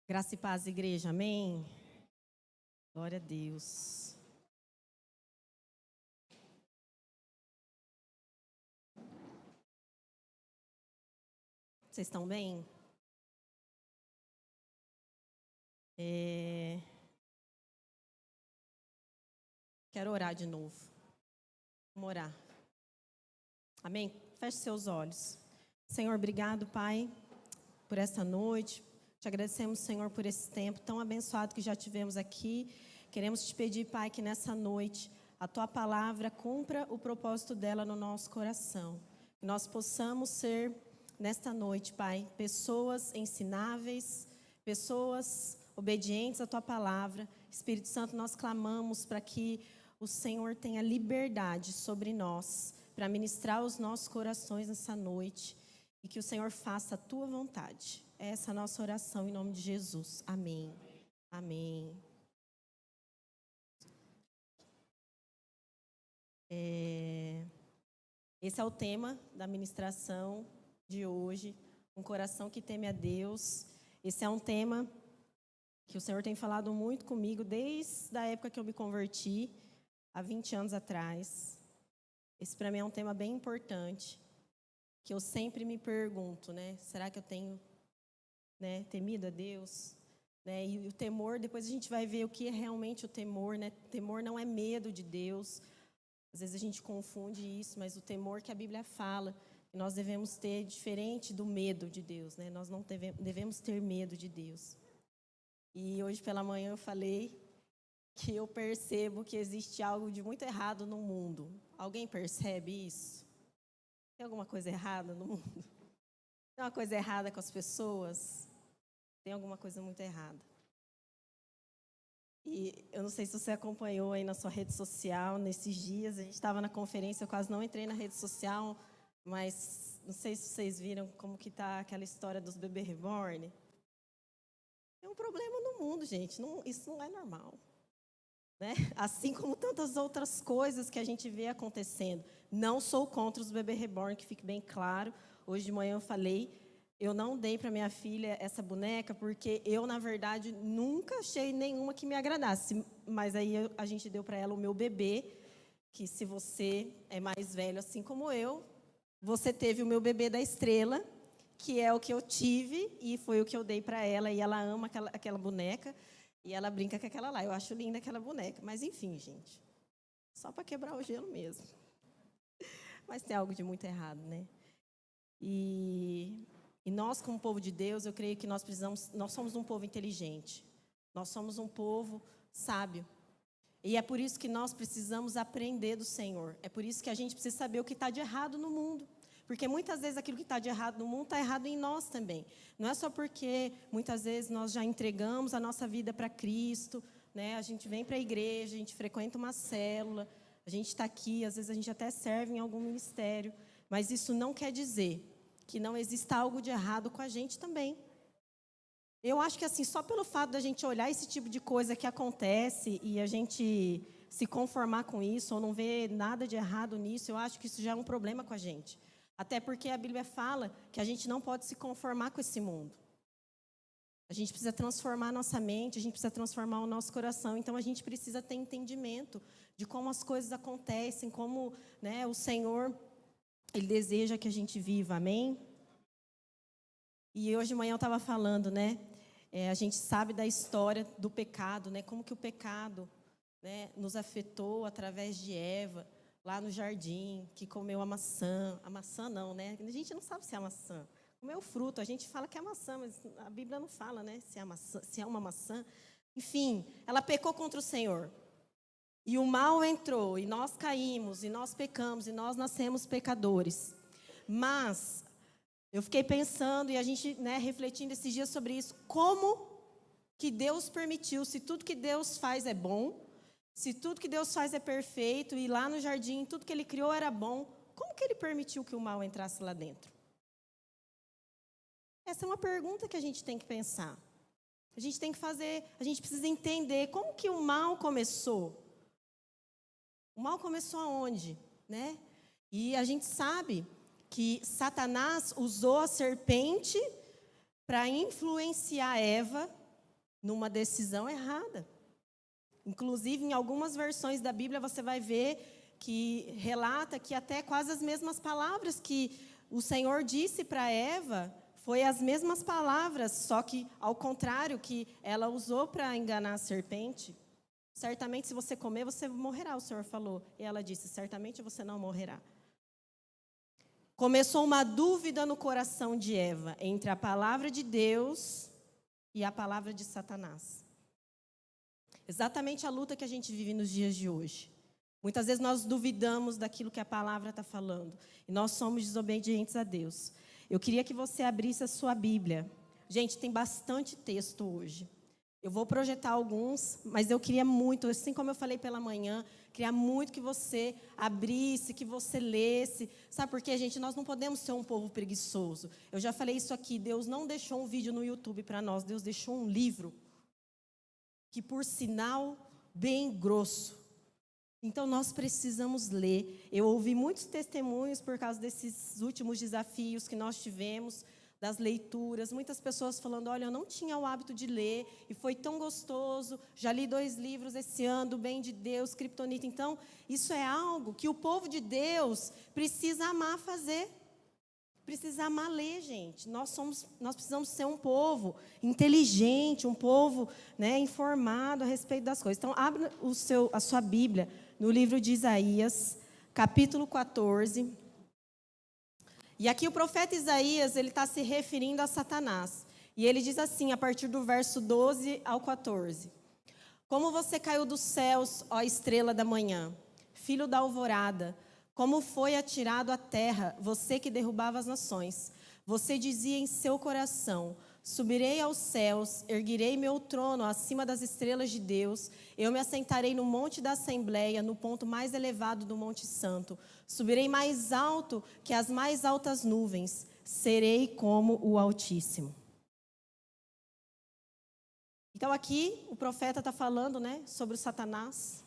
Graça e paz, igreja, amém? Glória a Deus. Vocês estão bem? Quero orar de novo. Vamos orar. Amém? Feche seus olhos. Senhor, obrigado, Pai, por essa noite. Te agradecemos, Senhor, por esse tempo tão abençoado que já tivemos aqui. Queremos te pedir, Pai, que nessa noite a Tua palavra cumpra o propósito dela no nosso coração. Que nós possamos ser, nesta noite, Pai, pessoas ensináveis, pessoas obedientes à Tua palavra. Espírito Santo, nós clamamos para que o Senhor tenha liberdade sobre nós, para ministrar os nossos corações nessa noite. E que o Senhor faça a Tua vontade. Essa é a nossa oração em nome de Jesus. Amém. Amém. Esse é o tema da ministração de hoje. Um coração que teme a Deus. Esse é um tema que o Senhor tem falado muito comigo desde a época que eu me converti, há 20 anos atrás. Esse para mim é um tema bem importante, que eu sempre me pergunto, né? Será que eu tenho, temido a Deus? E o temor, depois a gente vai ver o que é realmente o temor, né? Temor não é medo de Deus. Às vezes a gente confunde isso, mas o temor que a Bíblia fala, que nós devemos ter diferente do medo de Deus, né? Nós não devemos ter medo de Deus. E hoje pela manhã eu falei que eu percebo que existe algo de muito errado no mundo. Alguém percebe isso? Tem alguma coisa errada no mundo? Tem uma coisa errada com as pessoas? Tem alguma coisa muito errada. E eu não sei se você acompanhou aí na sua rede social, nesses dias, a gente estava na conferência, eu quase não entrei na rede social, mas não sei se vocês viram como que está aquela história dos bebês reborn. Tem um problema no mundo, gente, isso não é normal. Né? Assim como tantas outras coisas que a gente vê acontecendo. Não sou contra os bebês reborn, que fique bem claro. Hoje de manhã eu falei, eu não dei para minha filha essa boneca, porque eu, na verdade, nunca achei nenhuma que me agradasse. Mas aí a gente deu para ela o meu bebê, que se você é mais velho assim como eu, você teve o meu bebê da estrela, que é o que eu tive, e foi o que eu dei para ela, e ela ama aquela boneca. E ela brinca com aquela lá. Eu acho linda aquela boneca. Mas, enfim, gente. Só para quebrar o gelo mesmo. Mas tem algo de muito errado, né? E nós, como povo de Deus, eu creio que nós somos um povo inteligente. Nós somos um povo sábio. E é por isso que nós precisamos aprender do Senhor. É por isso que a gente precisa saber o que está de errado no mundo. Porque muitas vezes aquilo que está de errado no mundo está errado em nós também. Não é só porque muitas vezes nós já entregamos a nossa vida para Cristo, né? A gente vem para a igreja, a gente frequenta uma célula, a gente está aqui, às vezes a gente até serve em algum ministério. Mas isso não quer dizer que não exista algo de errado com a gente também. Eu acho que assim, só pelo fato da gente olhar esse tipo de coisa que acontece e a gente se conformar com isso ou não ver nada de errado nisso, eu acho que isso já é um problema com a gente. Até porque a Bíblia fala que a gente não pode se conformar com esse mundo. A gente precisa transformar a nossa mente, a gente precisa transformar o nosso coração. Então, a gente precisa ter entendimento de como as coisas acontecem, como, né, o Senhor, Ele deseja que a gente viva. Amém? E hoje de manhã eu estava falando, né? A gente sabe da história do pecado, né? Como que o pecado, né, nos afetou através de Eva, lá no jardim, que comeu a maçã. A maçã não, né? A gente não sabe se é a maçã. Comeu o fruto, a gente fala que é a maçã, mas a Bíblia não fala, né? Se é uma maçã. Enfim, ela pecou contra o Senhor. E o mal entrou, e nós caímos, e nós pecamos, e nós nascemos pecadores. Mas eu fiquei pensando, e a gente, né, refletindo esses dias sobre isso, como que Deus permitiu, se tudo que Deus faz é bom, se tudo que Deus faz é perfeito, e lá no jardim tudo que Ele criou era bom, como que Ele permitiu que o mal entrasse lá dentro? Essa é uma pergunta que a gente tem que pensar. A gente tem que fazer, a gente precisa entender como que o mal começou. O mal começou aonde, né? E a gente sabe que Satanás usou a serpente para influenciar Eva numa decisão errada. Inclusive, em algumas versões da Bíblia, você vai ver que relata que até quase as mesmas palavras que o Senhor disse para Eva, foi as mesmas palavras, só que ao contrário, que ela usou para enganar a serpente. Certamente, se você comer, você morrerá, o Senhor falou. E ela disse, certamente você não morrerá. Começou uma dúvida no coração de Eva entre a palavra de Deus e a palavra de Satanás. Exatamente a luta que a gente vive nos dias de hoje. Muitas vezes nós duvidamos daquilo que a palavra está falando. E nós somos desobedientes a Deus. Eu queria que você abrisse a sua Bíblia. Gente, tem bastante texto hoje. Eu vou projetar alguns, mas eu queria muito, assim como eu falei pela manhã, queria muito que você abrisse, que você lesse. Sabe por quê, gente? Nós não podemos ser um povo preguiçoso. Eu já falei isso aqui, Deus não deixou um vídeo no YouTube para nós, Deus deixou um livro, que por sinal, bem grosso. Então, nós precisamos ler. Eu ouvi muitos testemunhos por causa desses últimos desafios que nós tivemos, das leituras, muitas pessoas falando, olha, eu não tinha o hábito de ler, e foi tão gostoso, já li 2 livros esse ano, do Bem de Deus, Kryptonita. Então, isso é algo que o povo de Deus precisa amar fazer, precisa amar ler, gente. Nós precisamos ser um povo inteligente, um povo, né, informado a respeito das coisas. Então, abre a sua Bíblia no livro de Isaías, capítulo 14. E aqui o profeta Isaías, ele está se referindo a Satanás. E ele diz assim, a partir do verso 12 ao 14. Como você caiu dos céus, ó estrela da manhã, filho da alvorada, como foi atirado à terra, você que derrubava as nações. Você dizia em seu coração, subirei aos céus, erguirei meu trono acima das estrelas de Deus, eu me assentarei no monte da Assembleia, no ponto mais elevado do Monte Santo. Subirei mais alto que as mais altas nuvens, serei como o Altíssimo. Então aqui o profeta está falando, né, sobre o Satanás.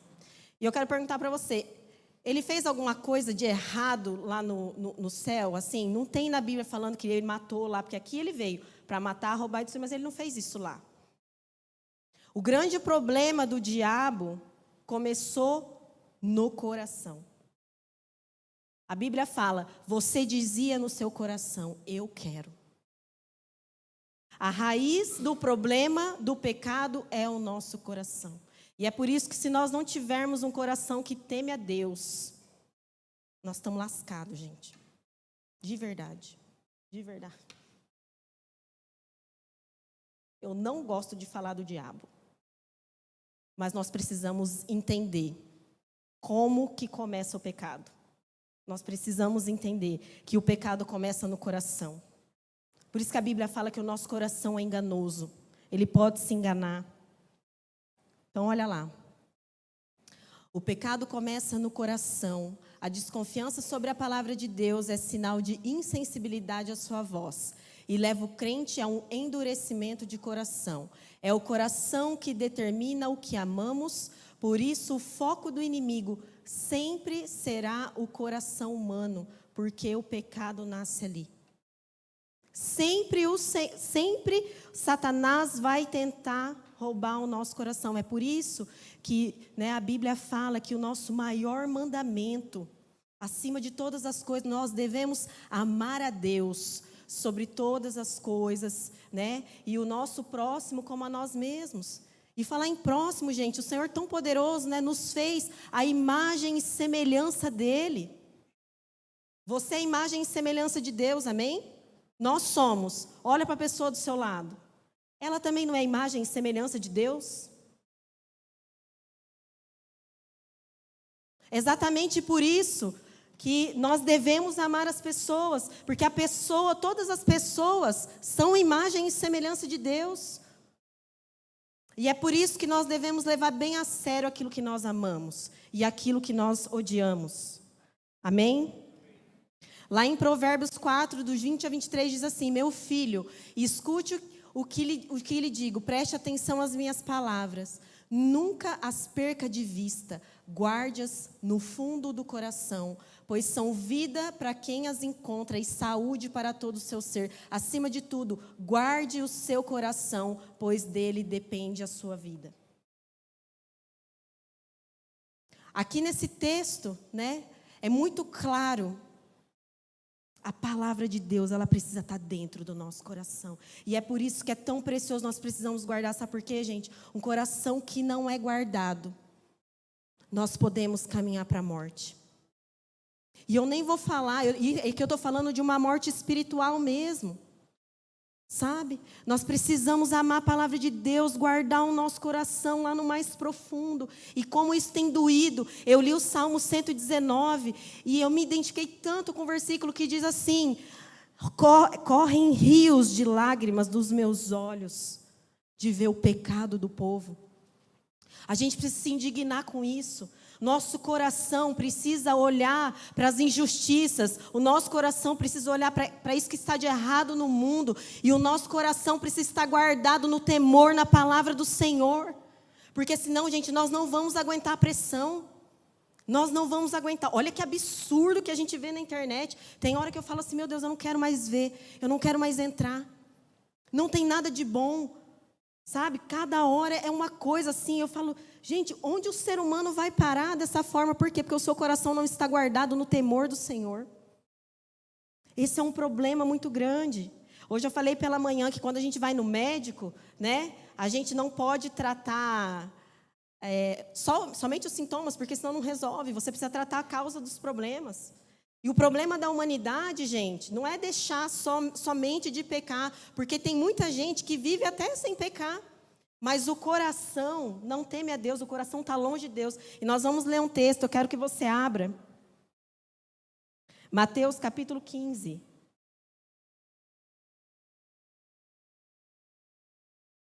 E eu quero perguntar para você, ele fez alguma coisa de errado lá no céu? Assim, não tem na Bíblia falando que ele matou lá, porque aqui ele veio para matar, roubar e destruir, mas ele não fez isso lá. O grande problema do diabo começou no coração. A Bíblia fala, você dizia no seu coração, eu quero. A raiz do problema do pecado é o nosso coração. E é por isso que se nós não tivermos um coração que teme a Deus, nós estamos lascados, gente. De verdade. De verdade. Eu não gosto de falar do diabo. Mas nós precisamos entender como que começa o pecado. Nós precisamos entender que o pecado começa no coração. Por isso que a Bíblia fala que o nosso coração é enganoso. Ele pode se enganar. Então, olha lá. O pecado começa no coração. A desconfiança sobre a palavra de Deus é sinal de insensibilidade à sua voz. E leva o crente a um endurecimento de coração. É o coração que determina o que amamos. Por isso, o foco do inimigo sempre será o coração humano. Porque o pecado nasce ali. Sempre Satanás vai tentar roubar o nosso coração. É por isso que, né, a Bíblia fala que o nosso maior mandamento, acima de todas as coisas, nós devemos amar a Deus sobre todas as coisas, né? E o nosso próximo como a nós mesmos. E falar em próximo, gente, o Senhor tão poderoso, né, nos fez a imagem e semelhança dEle. Você é a imagem e semelhança de Deus, amém? Nós somos. Olha para a pessoa do seu lado. Ela também não é imagem e semelhança de Deus? Exatamente por isso que nós devemos amar as pessoas, porque todas as pessoas são imagem e semelhança de Deus. E é por isso que nós devemos levar bem a sério aquilo que nós amamos e aquilo que nós odiamos. Amém? Lá em Provérbios 4, dos 20 a 23, diz assim: meu filho, escute o que lhe digo, preste atenção às minhas palavras. Nunca as perca de vista. guarde-as no fundo do coração, pois são vida para quem as encontra e saúde para todo o seu ser. Acima de tudo, guarde o seu coração, pois dele depende a sua vida. Aqui nesse texto, né, é muito claro. A palavra de Deus, ela precisa estar dentro do nosso coração. E é por isso que é tão precioso, nós precisamos guardar. Sabe por quê, gente? Um coração que não é guardado, nós podemos caminhar para a morte. E eu nem vou falar, é que eu estou falando de uma morte espiritual mesmo. Sabe? Nós precisamos amar a palavra de Deus, guardar o nosso coração lá no mais profundo. E como isso tem doído, eu li o Salmo 119 e eu me identifiquei tanto com o versículo que diz assim: correm rios de lágrimas dos meus olhos de ver o pecado do povo. A gente precisa se indignar com isso. Nosso coração precisa olhar para as injustiças. O nosso coração precisa olhar para isso que está de errado no mundo. E o nosso coração precisa estar guardado no temor, na palavra do Senhor. Porque senão, gente, nós não vamos aguentar a pressão. Nós não vamos aguentar. Olha que absurdo que a gente vê na internet. Tem hora que eu falo assim, meu Deus, eu não quero mais ver. Eu não quero mais entrar. Não tem nada de bom. Sabe, cada hora é uma coisa assim, eu falo, gente, onde o ser humano vai parar dessa forma? Por quê? Porque o seu coração não está guardado no temor do Senhor. Esse é um problema muito grande. Hoje eu falei pela manhã que quando a gente vai no médico, né, a gente não pode tratar somente os sintomas, porque senão não resolve. Você precisa tratar a causa dos problemas. E o problema da humanidade, gente, não é deixar somente de pecar, porque tem muita gente que vive até sem pecar, mas o coração não teme a Deus, o coração está longe de Deus. E nós vamos ler um texto, eu quero que você abra. Mateus capítulo 15.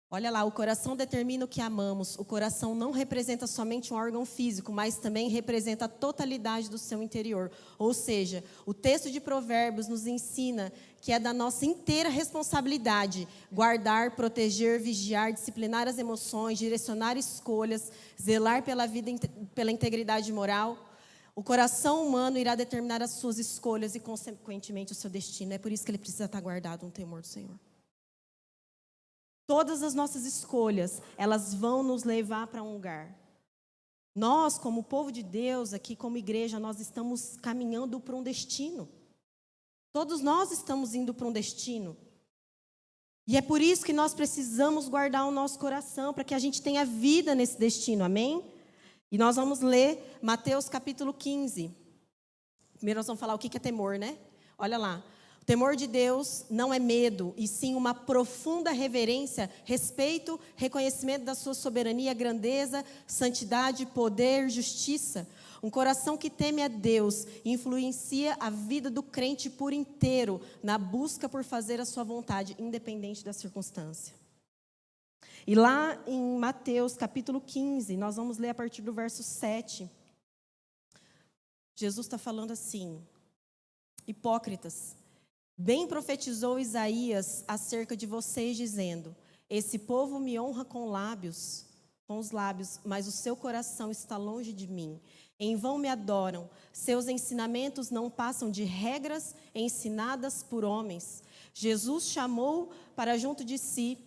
Olha lá, o coração determina o que amamos. O coração não representa somente um órgão físico, mas também representa a totalidade do seu interior. Ou seja, o texto de Provérbios nos ensina que é da nossa inteira responsabilidade guardar, proteger, vigiar, disciplinar as emoções, direcionar escolhas, zelar pela vida, pela integridade moral. O coração humano irá determinar as suas escolhas e, consequentemente, o seu destino. É por isso que ele precisa estar guardado no temor do Senhor. Todas as nossas escolhas, elas vão nos levar para um lugar. Nós, como povo de Deus, aqui como igreja, nós estamos caminhando para um destino. Todos nós estamos indo para um destino. E é por isso que nós precisamos guardar o nosso coração, para que a gente tenha vida nesse destino, amém? E nós vamos ler Mateus capítulo 15. Primeiro nós vamos falar o que é temor, né? Olha lá. O temor de Deus não é medo, e sim uma profunda reverência, respeito, reconhecimento da sua soberania, grandeza, santidade, poder, justiça. Um coração que teme a Deus influencia a vida do crente por inteiro na busca por fazer a sua vontade, independente da circunstância. E lá em Mateus capítulo 15, nós vamos ler a partir do verso 7. Jesus está falando assim: hipócritas, bem profetizou Isaías acerca de vocês, dizendo: esse povo me honra com os lábios, mas o seu coração está longe de mim. Em vão me adoram, seus ensinamentos não passam de regras ensinadas por homens. Jesus chamou para junto de si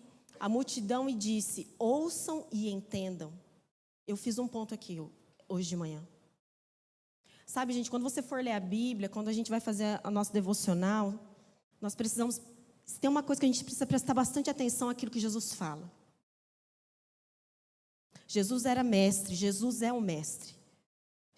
a multidão e disse: ouçam e entendam. Eu fiz um ponto aqui hoje de manhã. Sabe, gente, quando você for ler a Bíblia, quando a gente vai fazer a nossa devocional, nós precisamos, se tem uma coisa que a gente precisa prestar bastante atenção àquilo que Jesus fala. Jesus era mestre, Jesus é o mestre.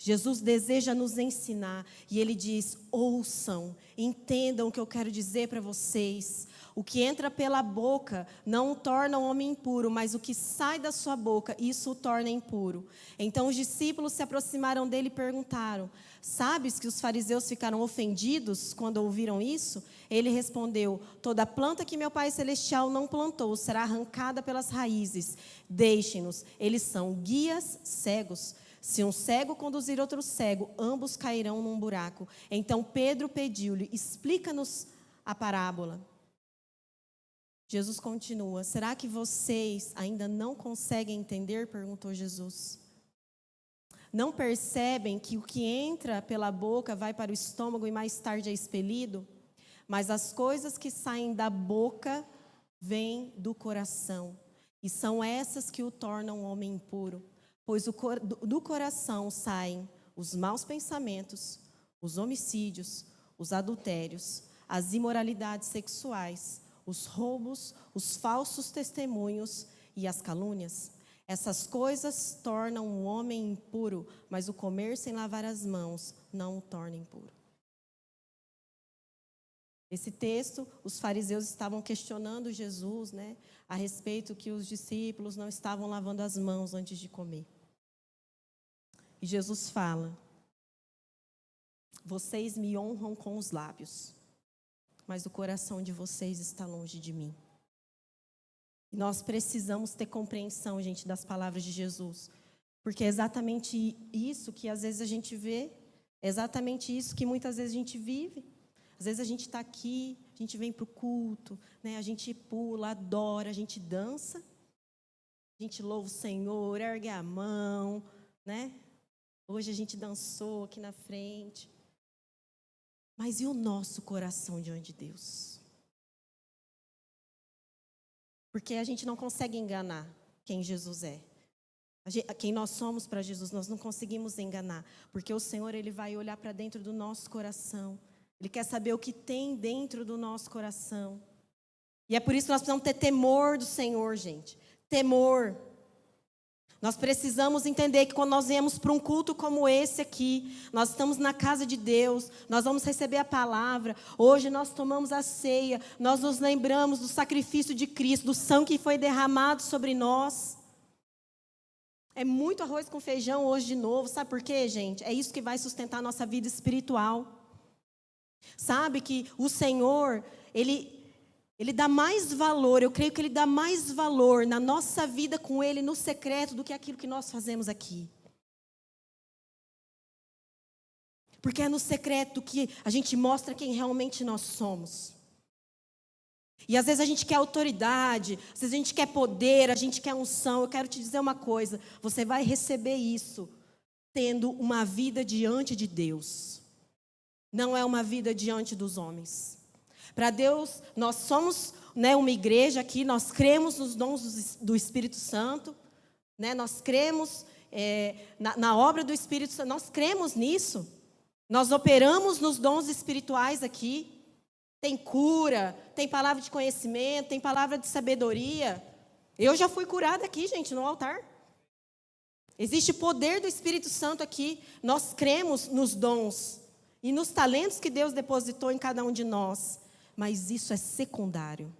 Jesus deseja nos ensinar e Ele diz: ouçam, entendam o que eu quero dizer para vocês. O que entra pela boca não o torna um homem impuro, mas o que sai da sua boca, isso o torna impuro. Então os discípulos se aproximaram dele e perguntaram: sabes que os fariseus ficaram ofendidos quando ouviram isso? Ele respondeu: toda planta que meu Pai Celestial não plantou será arrancada pelas raízes. Deixem-nos, eles são guias cegos. Se um cego conduzir outro cego, ambos cairão num buraco. Então Pedro pediu-lhe: explica-nos a parábola. Jesus continua: será que vocês ainda não conseguem entender? Perguntou Jesus. Não percebem que o que entra pela boca vai para o estômago e mais tarde é expelido? Mas as coisas que saem da boca vêm do coração, e são essas que o tornam um homem impuro. Pois do coração saem os maus pensamentos, os homicídios, os adultérios, as imoralidades sexuais, os roubos, os falsos testemunhos e as calúnias. Essas coisas tornam o homem impuro, mas o comer sem lavar as mãos não o torna impuro. Esse texto, os fariseus estavam questionando Jesus, né, a respeito que os discípulos não estavam lavando as mãos antes de comer. E Jesus fala: vocês me honram com os lábios, mas o coração de vocês está longe de mim. E nós precisamos ter compreensão, gente, das palavras de Jesus, porque é exatamente isso que às vezes a gente vê, é exatamente isso que muitas vezes a gente vive. Às vezes a gente está aqui, a gente vem para o culto, né? A gente pula, adora, a gente dança, a gente louva o Senhor, ergue a mão, né? Hoje a gente dançou aqui na frente. Mas e o nosso coração diante de Deus? Porque a gente não consegue enganar quem Jesus é. Quem nós somos para Jesus, nós não conseguimos enganar. Porque o Senhor, Ele vai olhar para dentro do nosso coração. Ele quer saber o que tem dentro do nosso coração. E é por isso que nós precisamos ter temor do Senhor, gente. Temor. Nós precisamos entender que quando nós viemos para um culto como esse aqui, nós estamos na casa de Deus, nós vamos receber a palavra. Hoje nós tomamos a ceia, nós nos lembramos do sacrifício de Cristo, do sangue que foi derramado sobre nós. É muito arroz com feijão hoje de novo. Sabe por quê, gente? É isso que vai sustentar a nossa vida espiritual. Sabe que o Senhor, Ele dá mais valor, eu creio que Ele dá mais valor na nossa vida com Ele, no secreto, do que aquilo que nós fazemos aqui. Porque é no secreto que a gente mostra quem realmente nós somos. E às vezes a gente quer autoridade, às vezes a gente quer poder, a gente quer unção. Eu quero te dizer uma coisa, você vai receber isso tendo uma vida diante de Deus. Não é uma vida diante dos homens. Para Deus, nós somos, né, uma igreja aqui, nós cremos nos dons do Espírito Santo, né, nós cremos na obra do Espírito Santo, nós cremos nisso. Nós operamos nos dons espirituais aqui. Tem cura, tem palavra de conhecimento, tem palavra de sabedoria. Eu já fui curada aqui, gente, no altar. Existe poder do Espírito Santo aqui. Nós cremos nos dons e nos talentos que Deus depositou em cada um de nós. Mas isso é secundário.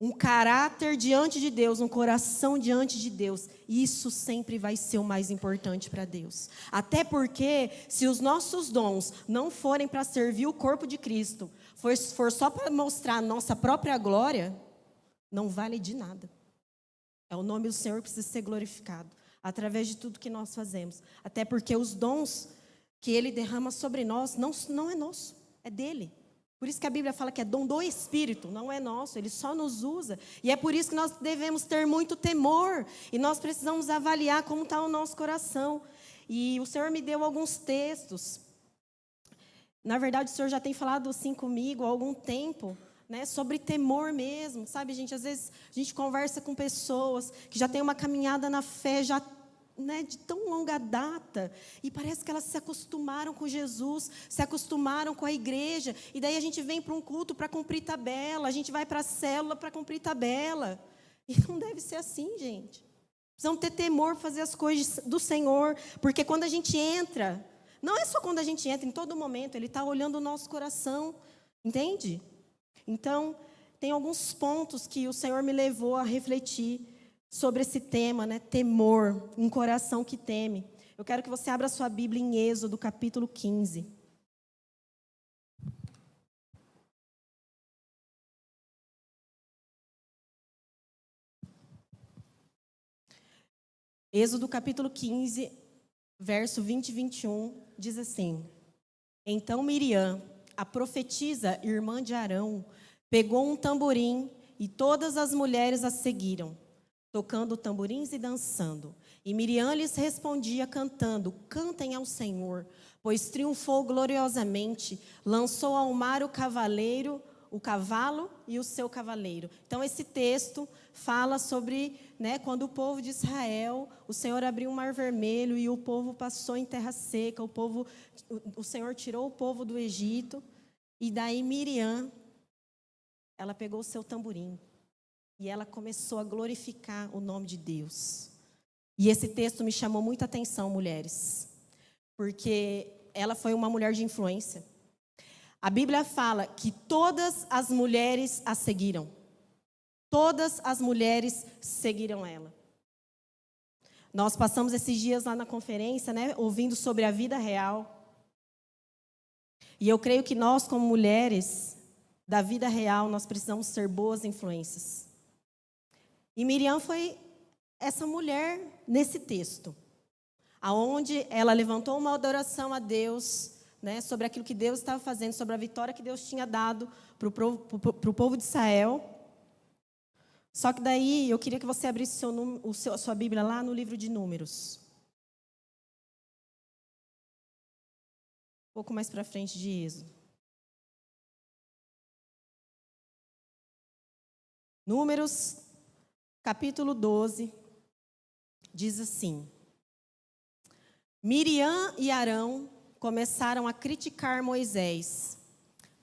Um caráter diante de Deus, um coração diante de Deus, isso sempre vai ser o mais importante para Deus. Até porque, se os nossos dons não forem para servir o corpo de Cristo, for só para mostrar a nossa própria glória, não vale de nada. O nome do Senhor precisa ser glorificado, através de tudo que nós fazemos. Até porque os dons que Ele derrama sobre nós, não é nosso, é dEle. Por isso que a Bíblia fala que é dom do Espírito, não é nosso, Ele só nos usa. E é por isso que nós devemos ter muito temor. E nós precisamos avaliar como está o nosso coração. E o Senhor me deu alguns textos. Na verdade, o Senhor já tem falado assim comigo há algum tempo, né, sobre temor mesmo. Sabe, gente, às vezes a gente conversa com pessoas que já têm uma caminhada na fé, já, né, de tão longa data, e parece que elas se acostumaram com Jesus, se acostumaram com a igreja, e daí a gente vem para um culto para cumprir tabela, a gente vai para a célula para cumprir tabela, e não deve ser assim, gente. Precisamos ter temor, fazer as coisas do Senhor, porque quando a gente entra, não é só quando a gente entra, em todo momento, Ele está olhando o nosso coração, entende? Então, tem alguns pontos que o Senhor me levou a refletir sobre esse tema, né? Temor, um coração que teme. Eu quero que você abra a sua Bíblia em Êxodo, capítulo 15. Êxodo, capítulo 15, verso 20 e 21, diz assim: Então Miriam, a profetisa, irmã de Arão, pegou um tamborim e todas as mulheres a seguiram, tocando tamborins e dançando. E Miriam lhes respondia cantando: cantem ao Senhor, pois triunfou gloriosamente, lançou ao mar o cavalo e o seu cavaleiro. Então esse texto fala sobre, quando o povo de Israel, o Senhor abriu o mar vermelho e o povo passou em terra seca, o Senhor tirou o povo do Egito, e daí Miriam, ela pegou o seu tamborim e ela começou a glorificar o nome de Deus. E esse texto me chamou muita atenção, mulheres, porque ela foi uma mulher de influência. A Bíblia fala que todas as mulheres a seguiram. Todas as mulheres seguiram ela. Nós passamos esses dias lá na conferência, ouvindo sobre a vida real. E eu creio que nós, como mulheres da vida real, nós precisamos ser boas influências. E Miriam foi essa mulher nesse texto, aonde ela levantou uma adoração a Deus, sobre aquilo que Deus estava fazendo, sobre a vitória que Deus tinha dado para o povo de Israel. Só que daí eu queria que você abrisse a sua Bíblia lá no livro de Números. Um pouco mais para frente de Êxodo. Números, capítulo 12, diz assim: Miriam e Arão começaram a criticar Moisés,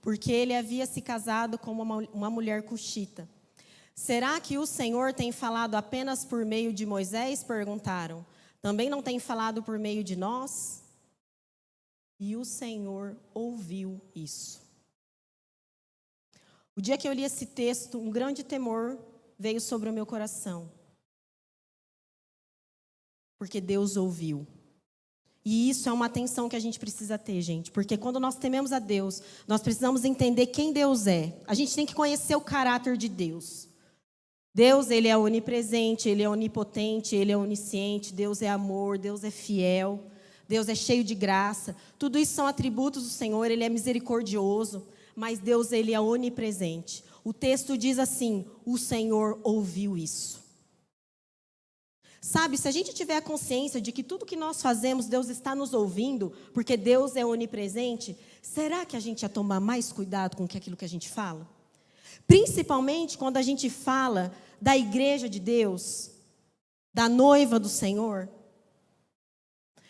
porque ele havia se casado com uma mulher cuxita. Será que o Senhor tem falado apenas por meio de Moisés? Perguntaram. Também não tem falado por meio de nós? E o Senhor ouviu isso. O dia que eu li esse texto, um grande temor veio sobre o meu coração. Porque Deus ouviu. E isso é uma atenção que a gente precisa ter, gente. Porque quando nós tememos a Deus, nós precisamos entender quem Deus é. A gente tem que conhecer o caráter de Deus. Deus, Ele é onipresente, Ele é onipotente, Ele é onisciente. Deus é amor, Deus é fiel, Deus é cheio de graça. Tudo isso são atributos do Senhor, Ele é misericordioso. Mas Deus, Ele é onipresente. O texto diz assim: o Senhor ouviu isso. Sabe, se a gente tiver a consciência de que tudo que nós fazemos, Deus está nos ouvindo, porque Deus é onipresente, será que a gente ia tomar mais cuidado com aquilo que a gente fala? Principalmente quando a gente fala da igreja de Deus, da noiva do Senhor.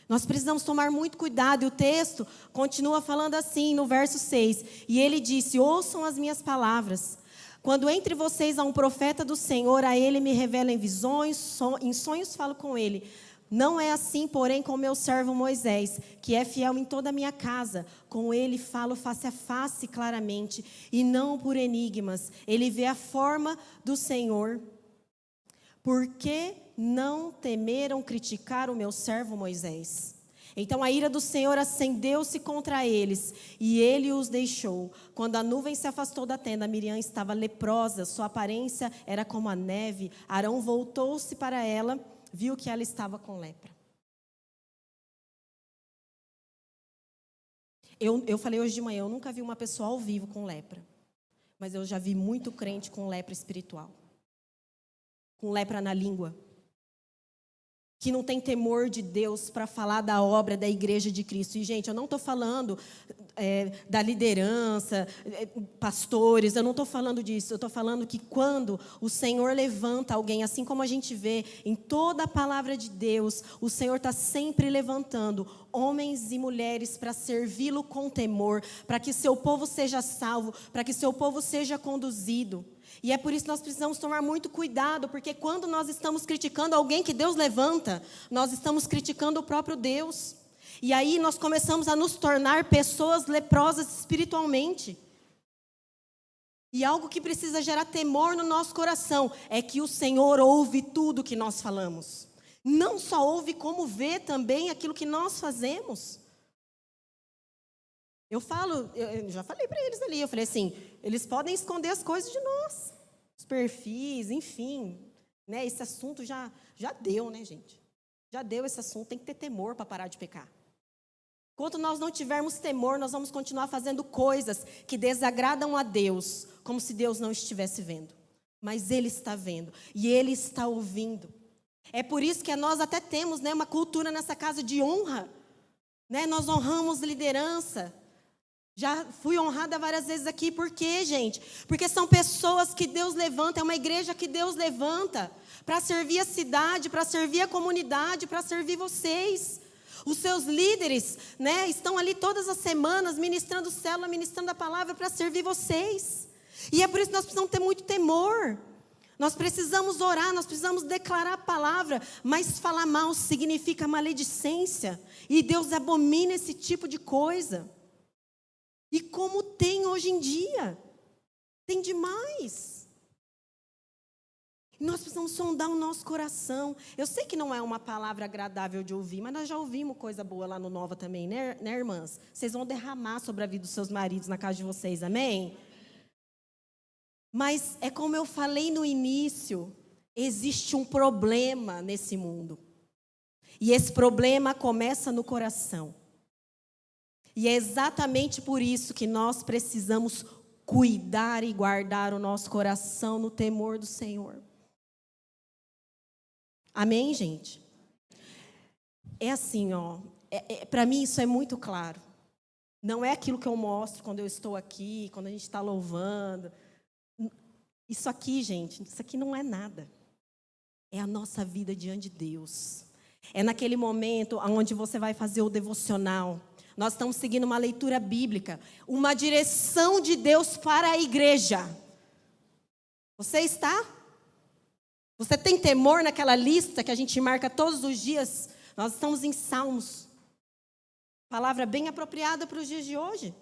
Nós precisamos tomar muito cuidado. E o texto continua falando assim, no verso 6. E ele disse: ouçam as minhas palavras. Quando entre vocês há um profeta do Senhor, a ele me revela em visões, em sonhos falo com ele. Não é assim, porém, com meu servo Moisés, que é fiel em toda a minha casa. Com ele falo face a face claramente, e não por enigmas. Ele vê a forma do Senhor. Por que não temeram criticar o meu servo Moisés? Então a ira do Senhor acendeu-se contra eles, e ele os deixou. Quando a nuvem se afastou da tenda, Miriam estava leprosa, sua aparência era como a neve. Arão voltou-se para ela, viu que ela estava com lepra. Eu falei hoje de manhã, eu nunca vi uma pessoa ao vivo com lepra. Mas eu já vi muito crente com lepra espiritual. Com lepra na língua. Que não tem temor de Deus para falar da obra da igreja de Cristo. E, gente, eu não estou falando da liderança, pastores, eu não estou falando disso. Eu estou falando que quando o Senhor levanta alguém, assim como a gente vê em toda a palavra de Deus, o Senhor está sempre levantando homens e mulheres para servi-lo com temor, para que seu povo seja salvo, para que seu povo seja conduzido. E é por isso que nós precisamos tomar muito cuidado, porque quando nós estamos criticando alguém que Deus levanta, nós estamos criticando o próprio Deus. E aí nós começamos a nos tornar pessoas leprosas espiritualmente. E algo que precisa gerar temor no nosso coração é que o Senhor ouve tudo que nós falamos. Não só ouve, como vê também aquilo que nós fazemos. Eu já falei para eles ali, eu falei assim, eles podem esconder as coisas de nós, os perfis, enfim, esse assunto já deu, gente? Já deu esse assunto, tem que ter temor para parar de pecar. Enquanto nós não tivermos temor, nós vamos continuar fazendo coisas que desagradam a Deus, como se Deus não estivesse vendo. Mas Ele está vendo, e Ele está ouvindo. É por isso que nós até temos, né, uma cultura nessa casa de honra. Né? Nós honramos liderança. Já fui honrada várias vezes aqui. Por quê, gente? Porque são pessoas que Deus levanta, é uma igreja que Deus levanta para servir a cidade, para servir a comunidade, para servir vocês. Os seus líderes, né, estão ali todas as semanas ministrando célula, ministrando a palavra para servir vocês. E é por isso que nós precisamos ter muito temor. Nós precisamos orar, nós precisamos declarar a palavra, mas falar mal significa maledicência. E Deus abomina esse tipo de coisa. E como tem hoje em dia? Tem demais. Nós precisamos sondar o nosso coração. Eu sei que não é uma palavra agradável de ouvir, mas nós já ouvimos coisa boa lá no Nova também, né, irmãs? Vocês vão derramar sobre a vida dos seus maridos na casa de vocês, amém? Mas é como eu falei no início, existe um problema nesse mundo. E esse problema começa no coração. E é exatamente por isso que nós precisamos cuidar e guardar o nosso coração no temor do Senhor. Amém, gente? É assim, ó. Para mim isso é muito claro. Não é aquilo que eu mostro quando eu estou aqui, quando a gente está louvando. Isso aqui, gente, isso aqui não é nada. É a nossa vida diante de Deus. É naquele momento onde você vai fazer o devocional. Nós estamos seguindo uma leitura bíblica, uma direção de Deus para a igreja. Você está? Você tem temor naquela lista que a gente marca todos os dias? Nós estamos em Salmos. Palavra bem apropriada para os dias de hoje.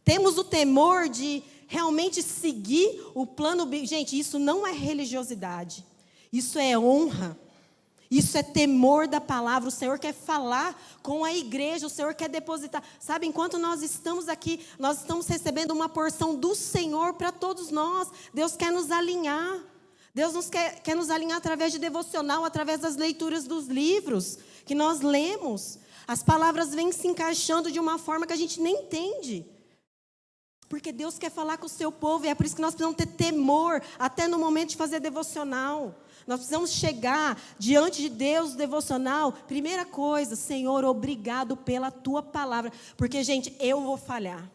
Temos o temor de realmente seguir o plano bíblico. Gente, isso não é religiosidade. Isso é honra. Isso é temor da palavra. O Senhor quer falar com a igreja. O Senhor quer depositar. Sabe, enquanto nós estamos aqui, nós estamos recebendo uma porção do Senhor para todos nós. Deus quer nos alinhar. Deus quer nos alinhar através de devocional, através das leituras dos livros que nós lemos. As palavras vêm se encaixando de uma forma que a gente nem entende. Porque Deus quer falar com o seu povo. E é por isso que nós precisamos ter temor até no momento de fazer devocional. Nós precisamos chegar diante de Deus, devocional. Primeira coisa, Senhor, obrigado pela tua palavra. Porque, gente, eu vou falhar.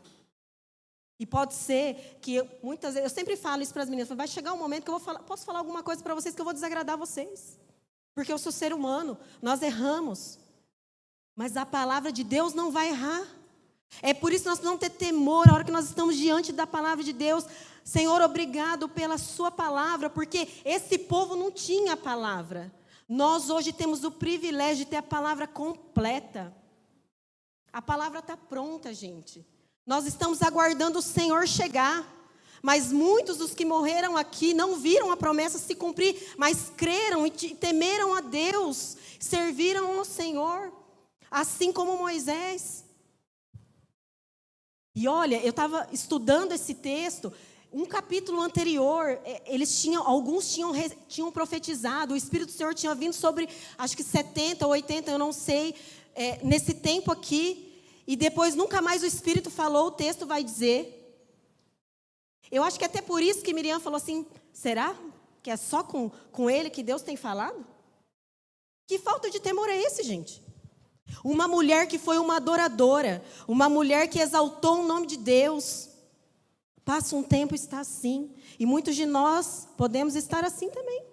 E pode ser que muitas vezes, eu sempre falo isso para as meninas, vai chegar um momento que eu posso falar alguma coisa para vocês que eu vou desagradar vocês. Porque eu sou ser humano, nós erramos. Mas a palavra de Deus não vai errar. É por isso que nós precisamos ter temor a hora que nós estamos diante da palavra de Deus. Senhor, obrigado pela sua palavra, porque esse povo não tinha a palavra. Nós hoje temos o privilégio de ter a palavra completa. A palavra está pronta, gente. Nós estamos aguardando o Senhor chegar. Mas muitos dos que morreram aqui não viram a promessa se cumprir, mas creram e temeram a Deus, serviram ao Senhor, assim como Moisés. E olha, eu estava estudando esse texto, um capítulo anterior, alguns tinham profetizado, o Espírito do Senhor tinha vindo sobre, acho que 70 ou 80, eu não sei, nesse tempo aqui, e depois nunca mais o Espírito falou, o texto vai dizer. Eu acho que até por isso que Miriam falou assim, será que é só com ele que Deus tem falado? Que falta de temor é esse, gente? Uma mulher que foi uma adoradora, uma mulher que exaltou o nome de Deus, passa um tempo e está assim. E muitos de nós podemos estar assim também.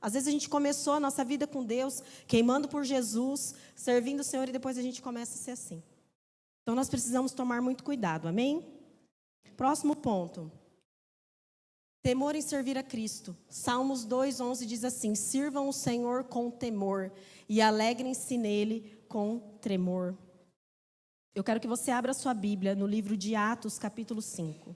Às vezes a gente começou a nossa vida com Deus, queimando por Jesus, servindo o Senhor, e depois a gente começa a ser assim. Então nós precisamos tomar muito cuidado, amém? Próximo ponto. Temor em servir a Cristo. Salmos 2:11 diz assim: sirvam o Senhor com temor e alegrem-se nele com tremor. Eu quero que você abra sua Bíblia no livro de Atos, capítulo 5.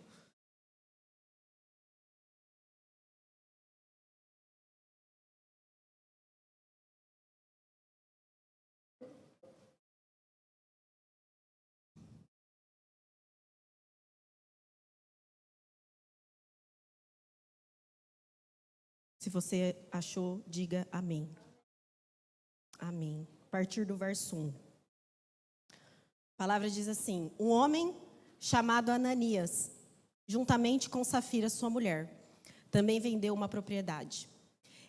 Se você achou, diga amém. Amém. A partir do verso 1. A palavra diz assim: um homem chamado Ananias, juntamente com Safira, sua mulher, também vendeu uma propriedade.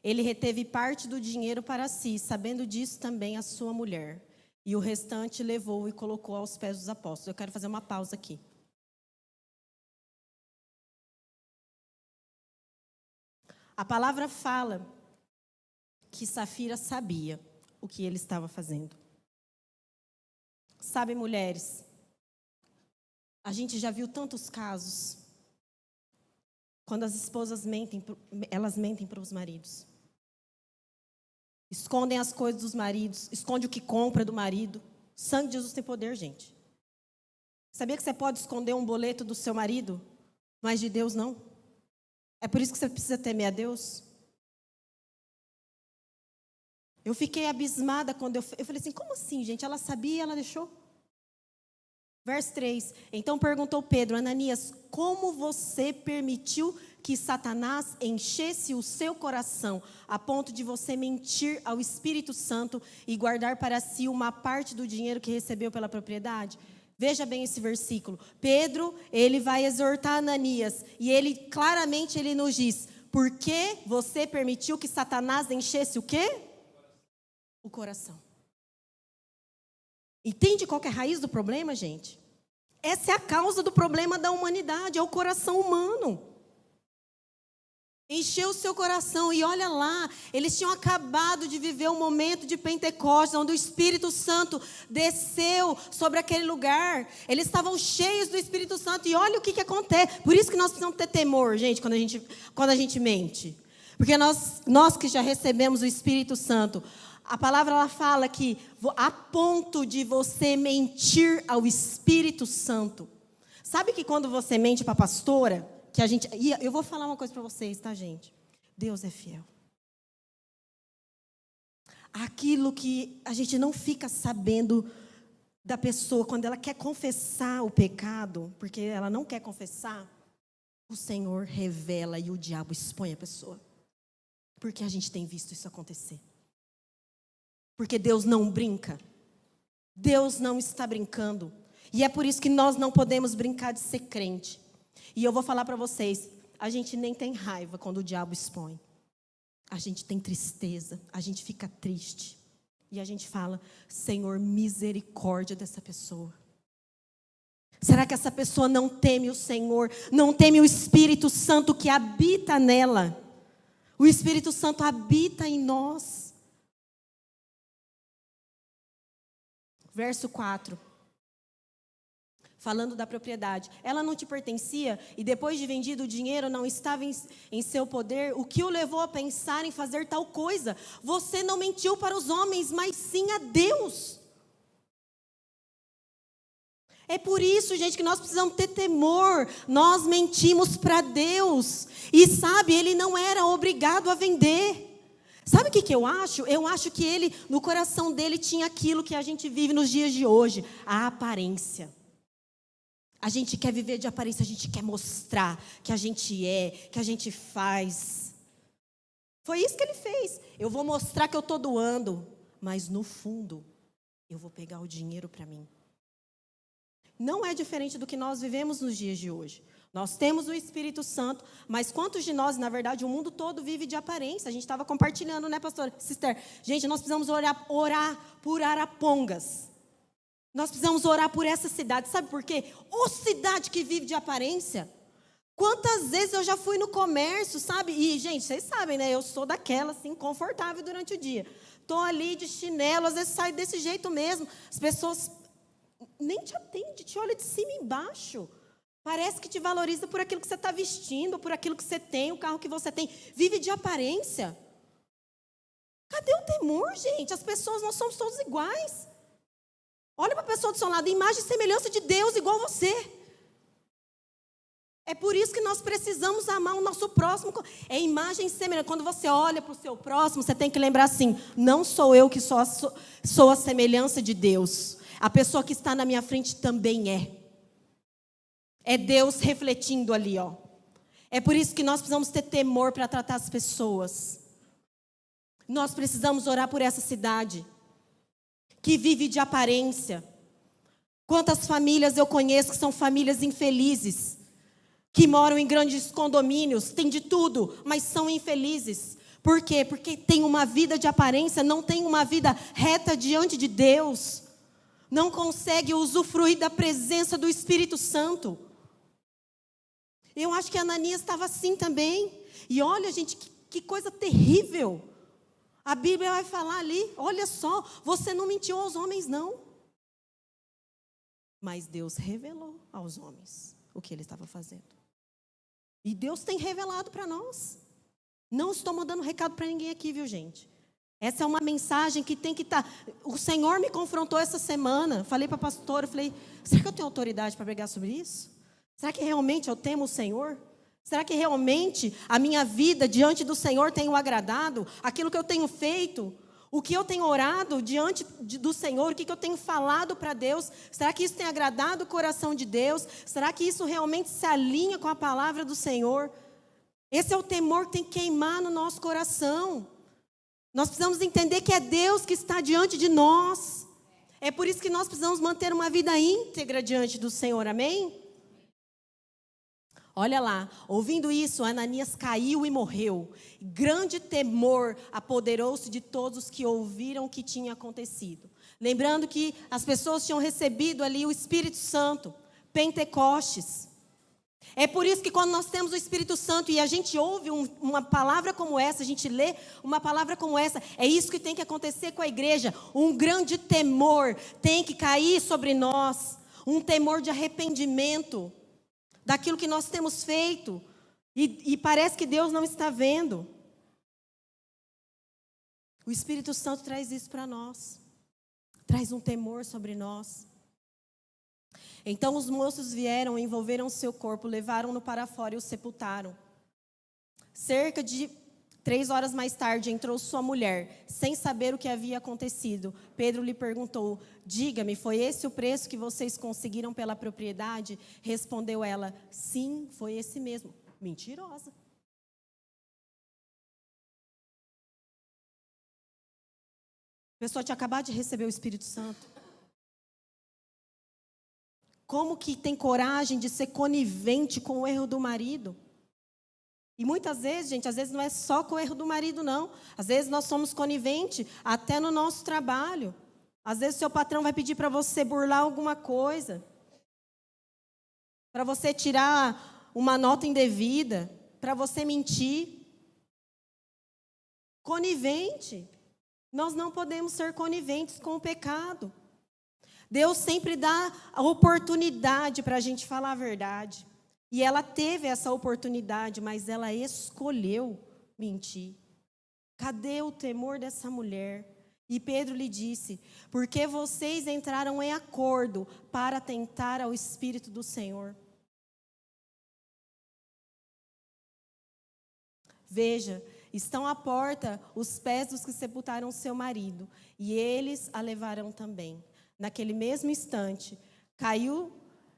Ele reteve parte do dinheiro para si, sabendo disso também a sua mulher. E o restante levou e colocou aos pés dos apóstolos. Eu quero fazer uma pausa aqui. A palavra fala que Safira sabia o que ele estava fazendo. Sabe, mulheres, a gente já viu tantos casos quando as esposas mentem, elas mentem para os maridos. Escondem as coisas dos maridos, esconde o que compra do marido. O sangue de Jesus tem poder, gente. Sabia que você pode esconder um boleto do seu marido, mas de Deus não? É por isso que você precisa temer a Deus. Eu fiquei abismada quando eu falei assim, como assim, gente? Ela sabia e ela deixou? Verso 3. Então perguntou Pedro, Ananias, como você permitiu que Satanás enchesse o seu coração a ponto de você mentir ao Espírito Santo e guardar para si uma parte do dinheiro que recebeu pela propriedade? Veja bem esse versículo. Pedro, ele vai exortar Ananias e ele claramente ele nos diz, por que você permitiu que Satanás enchesse o quê? O coração. Entende qual que é a raiz do problema, gente? Essa é a causa do problema da humanidade, é o coração humano. Encheu o seu coração e olha lá, eles tinham acabado de viver um momento de Pentecostes, onde o Espírito Santo desceu sobre aquele lugar. Eles estavam cheios do Espírito Santo e olha o que acontece. Por isso que nós precisamos ter temor, gente, quando a gente mente. Porque nós que já recebemos o Espírito Santo, a palavra ela fala que a ponto de você mentir ao Espírito Santo. Sabe que quando você mente para a pastora, que a gente, eu vou falar uma coisa para vocês, tá, gente? Deus é fiel. Aquilo que a gente não fica sabendo da pessoa, quando ela quer confessar o pecado, porque ela não quer confessar, o Senhor revela e o diabo expõe a pessoa. Porque a gente tem visto isso acontecer. Porque Deus não brinca. Deus não está brincando. E é por isso que nós não podemos brincar de ser crente. E eu vou falar para vocês, a gente nem tem raiva quando o diabo expõe. A gente tem tristeza, a gente fica triste. E a gente fala, Senhor, misericórdia dessa pessoa. Será que essa pessoa não teme o Senhor? Não teme o Espírito Santo que habita nela? O Espírito Santo habita em nós. Verso 4. Falando da propriedade. Ela não te pertencia e depois de vendido o dinheiro não estava em seu poder. O que o levou a pensar em fazer tal coisa? Você não mentiu para os homens, mas sim a Deus. É por isso, gente, que nós precisamos ter temor. Nós mentimos para Deus. E sabe, ele não era obrigado a vender. Sabe o que eu acho? Eu acho que ele, no coração dele, tinha aquilo que a gente vive nos dias de hoje. A aparência. A gente quer viver de aparência, a gente quer mostrar que a gente é, que a gente faz. Foi isso que ele fez. Eu vou mostrar que eu estou doando, mas no fundo, eu vou pegar o dinheiro para mim. Não é diferente do que nós vivemos nos dias de hoje. Nós temos o Espírito Santo, mas quantos de nós, na verdade, o mundo todo vive de aparência? A gente estava compartilhando, né, pastor Sister? Gente, nós precisamos orar por Arapongas. Nós precisamos orar por essa cidade. Sabe por quê? Ô cidade que vive de aparência. Quantas vezes eu já fui no comércio, sabe? E, gente, vocês sabem, né? Eu sou daquela, assim, confortável durante o dia. Estou ali de chinelo, às vezes saio desse jeito mesmo. As pessoas nem te atendem, te olham de cima e embaixo. Parece que te valoriza por aquilo que você está vestindo, por aquilo que você tem, o carro que você tem. Vive de aparência. Cadê o temor, gente? As pessoas, nós somos todos iguais. Olha para a pessoa do seu lado, imagem e semelhança de Deus igual você. É por isso que nós precisamos amar o nosso próximo. É imagem e semelhança. Quando você olha para o seu próximo, você tem que lembrar assim, não sou eu que sou a semelhança de Deus. A pessoa que está na minha frente também é. É Deus refletindo ali, ó. É por isso que nós precisamos ter temor para tratar as pessoas. Nós precisamos orar por essa cidade que vive de aparência. Quantas famílias eu conheço que são famílias infelizes, que moram em grandes condomínios, tem de tudo, mas são infelizes, Por quê? Porque tem uma vida de aparência, não tem uma vida reta diante de Deus. Não consegue usufruir da presença do Espírito Santo. Eu acho que Ananias estava assim também. E olha, gente, que coisa terrível. A Bíblia vai falar ali, olha só, você não mentiu aos homens, não. Mas Deus revelou aos homens o que ele estava fazendo. E Deus tem revelado para nós. Não estou mandando recado para ninguém aqui, viu, gente? Essa é uma mensagem que tem que estar... O Senhor me confrontou essa semana. Falei para a pastora, falei, será que eu tenho autoridade para pregar sobre isso? Será que realmente eu temo o Senhor? Será que realmente a minha vida diante do Senhor tem o agradado? Aquilo que eu tenho feito? O que eu tenho orado diante do Senhor? O que eu tenho falado para Deus? Será que isso tem agradado o coração de Deus? Será que isso realmente se alinha com a palavra do Senhor? Esse é o temor que tem que queimar no nosso coração. Nós precisamos entender que é Deus que está diante de nós. É por isso que nós precisamos manter uma vida íntegra diante do Senhor, amém? Olha lá, ouvindo isso, Ananias caiu e morreu. Grande temor apoderou-se de todos que ouviram o que tinha acontecido. Lembrando que as pessoas tinham recebido ali o Espírito Santo, Pentecostes. É por isso que quando nós temos o Espírito Santo e a gente ouve uma palavra como essa, a gente lê uma palavra como essa, é isso que tem que acontecer com a igreja. Um grande temor tem que cair sobre nós, um temor de arrependimento daquilo que nós temos feito e parece que Deus não está vendo. O Espírito Santo traz isso para nós, traz um temor sobre nós. Então os moços vieram, envolveram seu corpo, levaram-no para fora e o sepultaram. Cerca de 3 horas mais tarde entrou sua mulher, sem saber o que havia acontecido. Pedro lhe perguntou, diga-me, foi esse o preço que vocês conseguiram pela propriedade? Respondeu ela, sim, foi esse mesmo. Mentirosa. A pessoa tinha acabado de receber o Espírito Santo. Como que tem coragem de ser conivente com o erro do marido? E muitas vezes, gente, às vezes não é só com o erro do marido, não. Às vezes nós somos coniventes até no nosso trabalho. Às vezes o seu patrão vai pedir para você burlar alguma coisa. Para você tirar uma nota indevida. Para você mentir. Conivente. Nós não podemos ser coniventes com o pecado. Deus sempre dá a oportunidade para a gente falar a verdade. E ela teve essa oportunidade, mas ela escolheu mentir. Cadê o temor dessa mulher? E Pedro lhe disse, porque vocês entraram em acordo para tentar ao Espírito do Senhor. Veja, estão à porta os pés dos que sepultaram seu marido, e eles a levarão também. Naquele mesmo instante,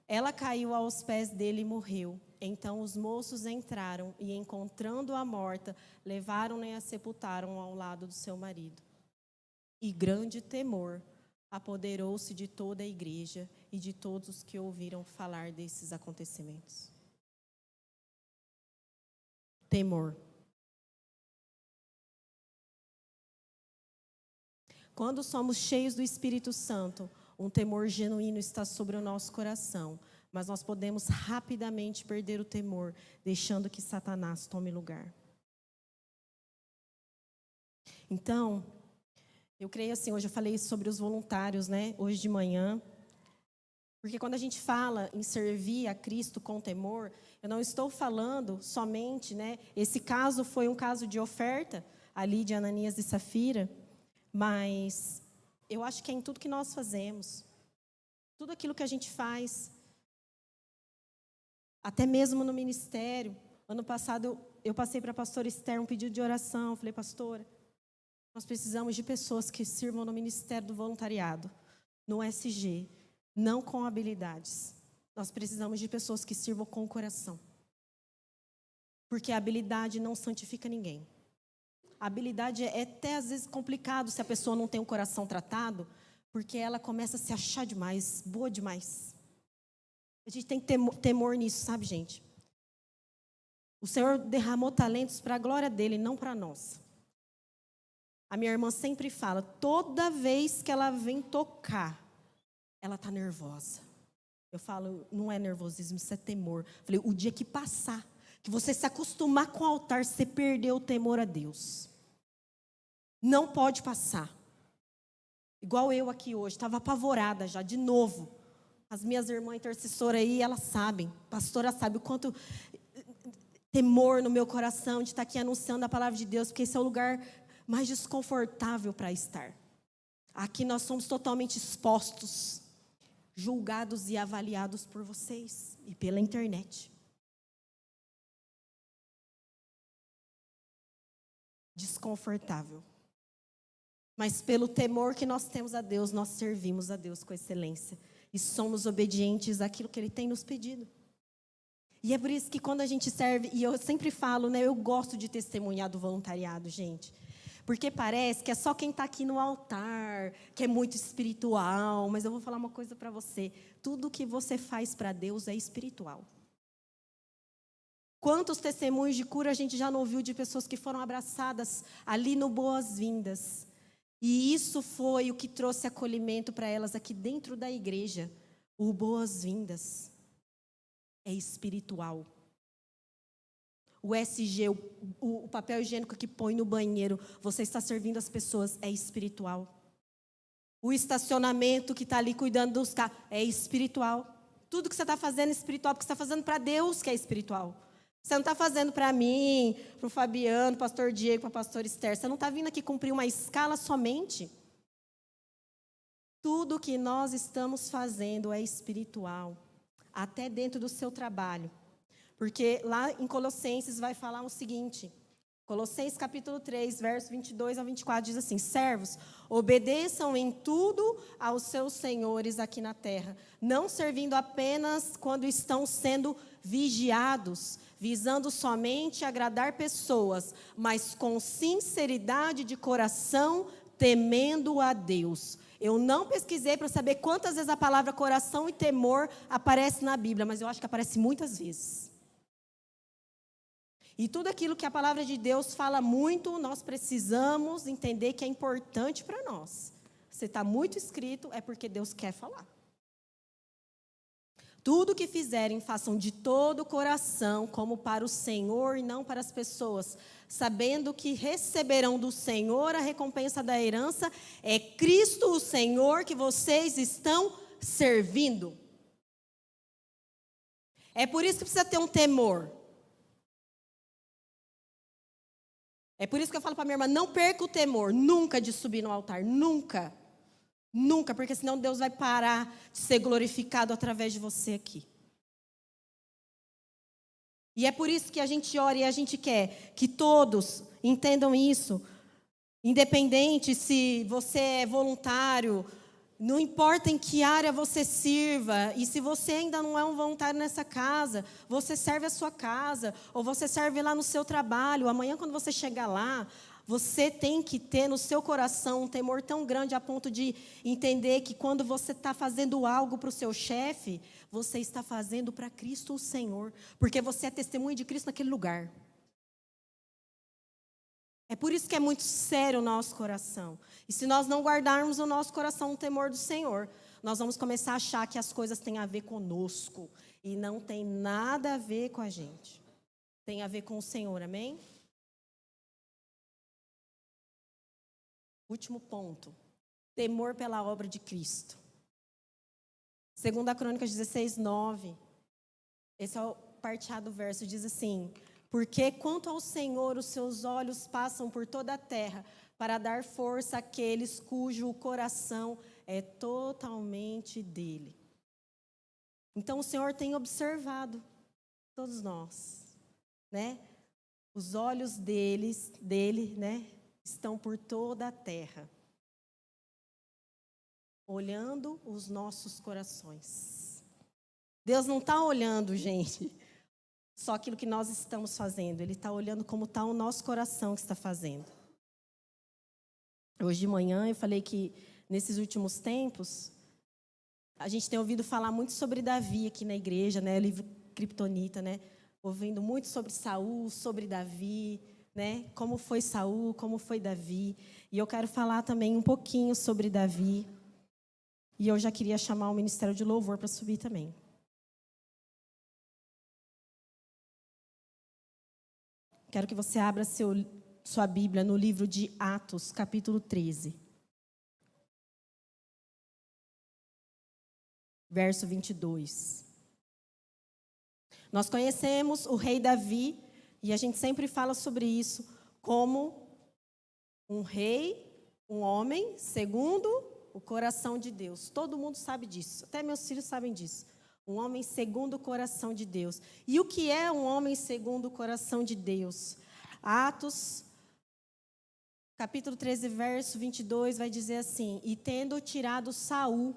ela caiu aos pés dele e morreu. Então os moços entraram e, encontrando-a morta, levaram-na e a sepultaram ao lado do seu marido. E grande temor apoderou-se de toda a igreja e de todos os que ouviram falar desses acontecimentos. Temor. Quando somos cheios do Espírito Santo, um temor genuíno está sobre o nosso coração, mas nós podemos rapidamente perder o temor, deixando que Satanás tome lugar. Então, eu creio assim, hoje eu falei sobre os voluntários, né? Hoje de manhã, porque quando a gente fala em servir a Cristo com temor, eu não estou falando somente, né? Esse caso foi um caso de oferta, ali de Ananias e Safira, mas eu acho que é em tudo que nós fazemos, tudo aquilo que a gente faz, até mesmo no ministério. Ano passado eu passei para a pastora Esther um pedido de oração, falei, pastora, nós precisamos de pessoas que sirvam no ministério do voluntariado, no SG, não com habilidades. Nós precisamos de pessoas que sirvam com o coração, porque a habilidade não santifica ninguém. A habilidade é até às vezes complicado se a pessoa não tem o coração tratado, porque ela começa a se achar demais, boa demais. A gente tem que ter temor nisso, sabe, gente? O Senhor derramou talentos para a glória dele, não para nós. A minha irmã sempre fala, toda vez que ela vem tocar, ela está nervosa. Eu falo, não é nervosismo, isso é temor. Eu falei, o dia que passar, que você se acostumar com o altar, você perdeu o temor a Deus. Não pode passar. Igual eu aqui hoje, estava apavorada já, de novo. As minhas irmãs intercessoras aí, elas sabem, a pastora sabe o quanto temor no meu coração de estar aqui anunciando a palavra de Deus, porque esse é o lugar mais desconfortável para estar. Aqui nós somos totalmente expostos, julgados e avaliados por vocês e pela internet. Desconfortável. Mas pelo temor que nós temos a Deus, nós servimos a Deus com excelência. E somos obedientes àquilo que Ele tem nos pedido. E é por isso que quando a gente serve, e eu sempre falo, né, eu gosto de testemunhar do voluntariado, gente. Porque parece que é só quem está aqui no altar, que é muito espiritual. Mas eu vou falar uma coisa para você. Tudo que você faz para Deus é espiritual. Quantos testemunhos de cura a gente já não ouviu de pessoas que foram abraçadas ali no Boas-Vindas. E isso foi o que trouxe acolhimento para elas aqui dentro da igreja. O Boas-Vindas é espiritual. O SG, o papel higiênico que põe no banheiro, você está servindo as pessoas, é espiritual. O estacionamento que está ali cuidando dos carros, é espiritual. Tudo que você está fazendo é espiritual, porque você está fazendo para Deus que é espiritual. Você não está fazendo para mim, para o Fabiano, para o pastor Diego, para a pastora Esther. Você não está vindo aqui cumprir uma escala somente. Tudo que nós estamos fazendo é espiritual. Até dentro do seu trabalho. Porque lá em Colossenses vai falar o seguinte. Colossenses capítulo 3, verso 22 ao 24 diz assim: servos, obedeçam em tudo aos seus senhores aqui na terra, não servindo apenas quando estão sendo vigiados, visando somente agradar pessoas, mas com sinceridade de coração, temendo a Deus. Eu não pesquisei para saber quantas vezes a palavra coração e temor aparece na Bíblia, mas eu acho que aparece muitas vezes. E tudo aquilo que a palavra de Deus fala muito, nós precisamos entender que é importante para nós. Se está muito escrito, é porque Deus quer falar. Tudo que fizerem, façam de todo o coração, como para o Senhor e não para as pessoas, sabendo que receberão do Senhor a recompensa da herança. É Cristo o Senhor que vocês estão servindo. É por isso que precisa ter um temor. É por isso que eu falo para minha irmã, não perca o temor, nunca de subir no altar, nunca. Nunca, porque senão Deus vai parar de ser glorificado através de você aqui. E é por isso que a gente ora e a gente quer que todos entendam isso. Independente se você é voluntário, não importa em que área você sirva, e se você ainda não é um voluntário nessa casa, você serve a sua casa, ou você serve lá no seu trabalho. Amanhã, quando você chegar lá, você tem que ter no seu coração um temor tão grande a ponto de entender que quando você está fazendo algo para o seu chefe, você está fazendo para Cristo o Senhor, porque você é testemunha de Cristo naquele lugar. É por isso que é muito sério o nosso coração. E se nós não guardarmos o nosso coração um temor do Senhor, nós vamos começar a achar que as coisas têm a ver conosco. E não tem nada a ver com a gente. Tem a ver com o Senhor, amém? Último ponto. Temor pela obra de Cristo. 2 Crônicas 16, 9. Esse é o parte A do verso, diz assim: porque quanto ao Senhor, os seus olhos passam por toda a terra, para dar força àqueles cujo coração é totalmente dele. Então o Senhor tem observado todos nós, né? Os olhos dele, né, estão por toda a terra, olhando os nossos corações. Deus não está olhando, gente, só aquilo que nós estamos fazendo. Ele está olhando como está o nosso coração que está fazendo. Hoje de manhã eu falei que nesses últimos tempos a gente tem ouvido falar muito sobre Davi aqui na igreja, né? O livro Criptonita, né? Ouvindo muito sobre Saul, sobre Davi, né? Como foi Saul, como foi Davi. E eu quero falar também um pouquinho sobre Davi. E eu já queria chamar o Ministério de Louvor para subir também. Quero que você abra sua Bíblia no livro de Atos, capítulo 13. Verso 22. Nós conhecemos o rei Davi, e a gente sempre fala sobre isso, como um rei, um homem, segundo o coração de Deus. Todo mundo sabe disso, até meus filhos sabem disso. Um homem segundo o coração de Deus. E o que é um homem segundo o coração de Deus? Atos, capítulo 13, verso 22, vai dizer assim: E tendo tirado Saul,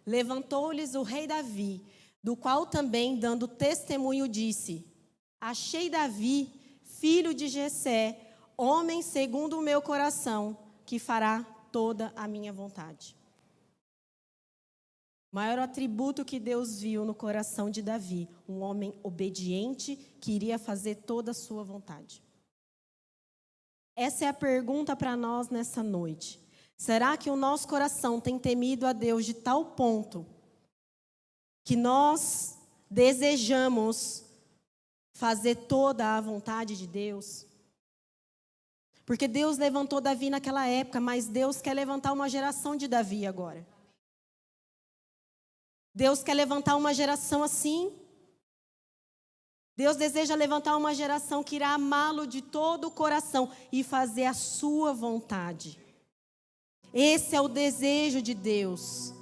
levantou-lhes o rei Davi, do qual também, dando testemunho, disse: Achei Davi, filho de Jessé, homem segundo o meu coração, que fará toda a minha vontade. O maior atributo que Deus viu no coração de Davi, um homem obediente que iria fazer toda a sua vontade. Essa é a pergunta para nós nessa noite. Será que o nosso coração tem temido a Deus de tal ponto que nós desejamos fazer toda a vontade de Deus? Porque Deus levantou Davi naquela época, mas Deus quer levantar uma geração de Davi agora. Deus quer levantar uma geração assim. Deus deseja levantar uma geração que irá amá-lo de todo o coração e fazer a sua vontade. Esse é o desejo de Deus.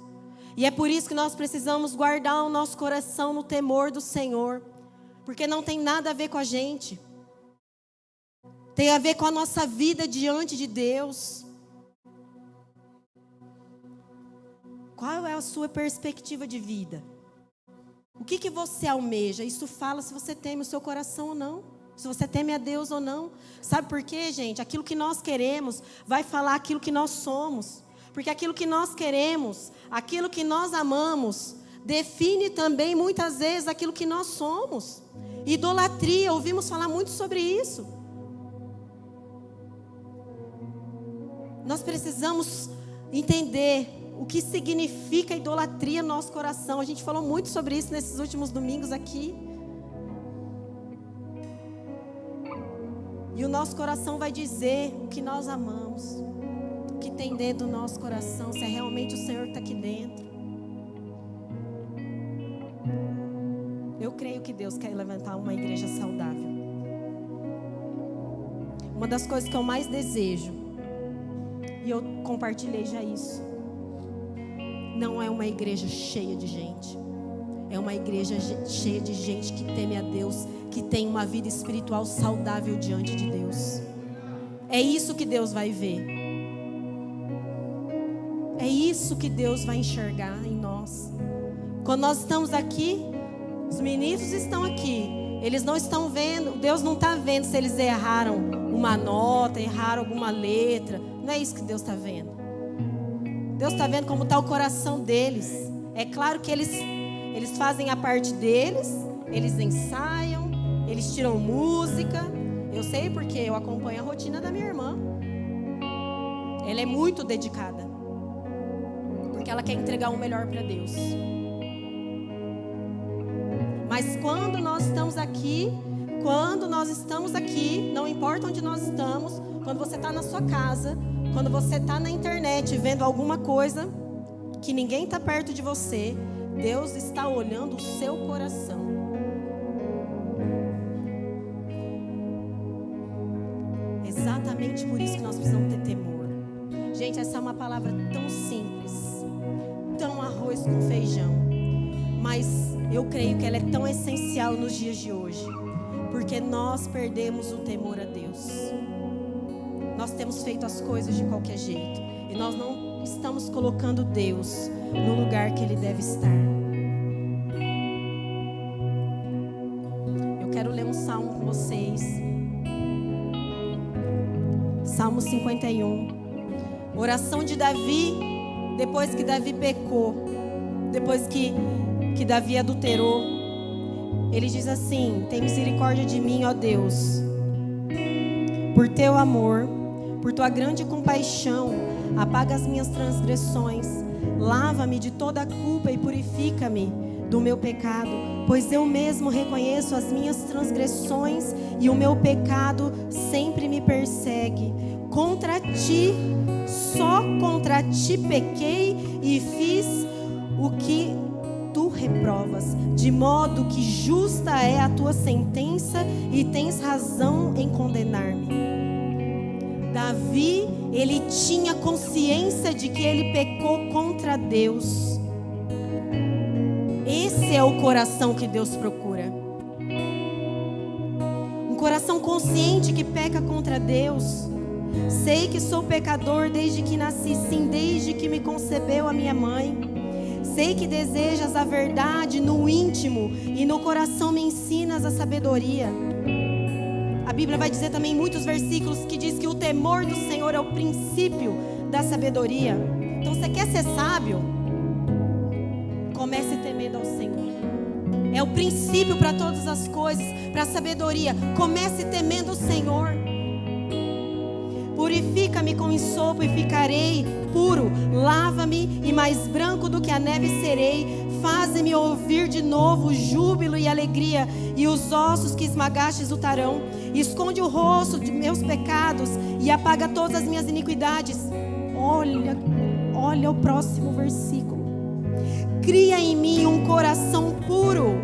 E é por isso que nós precisamos guardar o nosso coração no temor do Senhor. Porque não tem nada a ver com a gente. Tem a ver com a nossa vida diante de Deus. Qual é a sua perspectiva de vida? O que você almeja? Isso fala se você teme o seu coração ou não. Se você teme a Deus ou não. Sabe por quê, gente? Aquilo que nós queremos vai falar aquilo que nós somos. Porque aquilo que nós queremos, aquilo que nós amamos, define também muitas vezes aquilo que nós somos. Idolatria, ouvimos falar muito sobre isso. Nós precisamos entender o que significa idolatria no nosso coração. A gente falou muito sobre isso nesses últimos domingos aqui. E o nosso coração vai dizer o que nós amamos, o que tem dentro do nosso coração, se é realmente o Senhor que está aqui dentro. Eu creio que Deus quer levantar uma igreja saudável. Uma das coisas que eu mais desejo, e eu compartilhei já isso, não é uma igreja cheia de gente. É uma igreja cheia de gente que teme a Deus, que tem uma vida espiritual saudável diante de Deus. É isso que Deus vai ver. É isso que Deus vai enxergar em nós. Quando nós estamos aqui, os ministros estão aqui. Eles não estão vendo, Deus não está vendo se eles erraram uma nota, erraram alguma letra. Não é isso que Deus está vendo. Deus está vendo como está o coração deles. É claro que eles fazem a parte deles, eles ensaiam, eles tiram música. Eu sei porque eu acompanho a rotina da minha irmã. Ela é muito dedicada, porque ela quer entregar o melhor para Deus. Mas quando nós estamos aqui, não importa onde nós estamos, quando você está na sua casa, quando você está na internet vendo alguma coisa que ninguém está perto de você, Deus está olhando o seu coração. Exatamente por isso que nós precisamos ter temor. Gente, essa é uma palavra tão simples, tão arroz com feijão, mas eu creio que ela é tão essencial nos dias de hoje, porque nós perdemos o temor a Deus. Nós temos feito as coisas de qualquer jeito e nós não estamos colocando Deus no lugar que Ele deve estar. Eu quero ler um salmo com vocês. Salmo 51. Oração de Davi, depois que Davi pecou, depois que Davi adulterou. Ele diz assim: tem misericórdia de mim, ó Deus, Por teu amor, por tua grande compaixão, apaga as minhas transgressões. Lava-me de toda a culpa e purifica-me do meu pecado, pois eu mesmo reconheço as minhas transgressões e o meu pecado sempre me persegue. Contra ti, só contra ti pequei e fiz o que tu reprovas, de modo que justa é a tua sentença e tens razão em condenar-me. Davi, ele tinha consciência de que ele pecou contra Deus. Esse é o coração que Deus procura. Um coração consciente que peca contra Deus. Sei que sou pecador desde que nasci, sim, desde que me concebeu a minha mãe. Sei que desejas a verdade no íntimo e no coração me ensinas a sabedoria. A Bíblia vai dizer também em muitos versículos que diz que o temor do Senhor é o princípio da sabedoria. Então, você quer ser sábio? Comece temendo ao Senhor. É o princípio para todas as coisas, para a sabedoria. Comece temendo o Senhor. Purifica-me com ensopo e ficarei puro. Lava-me e mais branco do que a neve serei. Faze-me ouvir de novo júbilo e alegria, e os ossos que esmagastes lutarão. Esconde o rosto de meus pecados e apaga todas as minhas iniquidades. Olha o próximo versículo. Cria em mim um coração puro.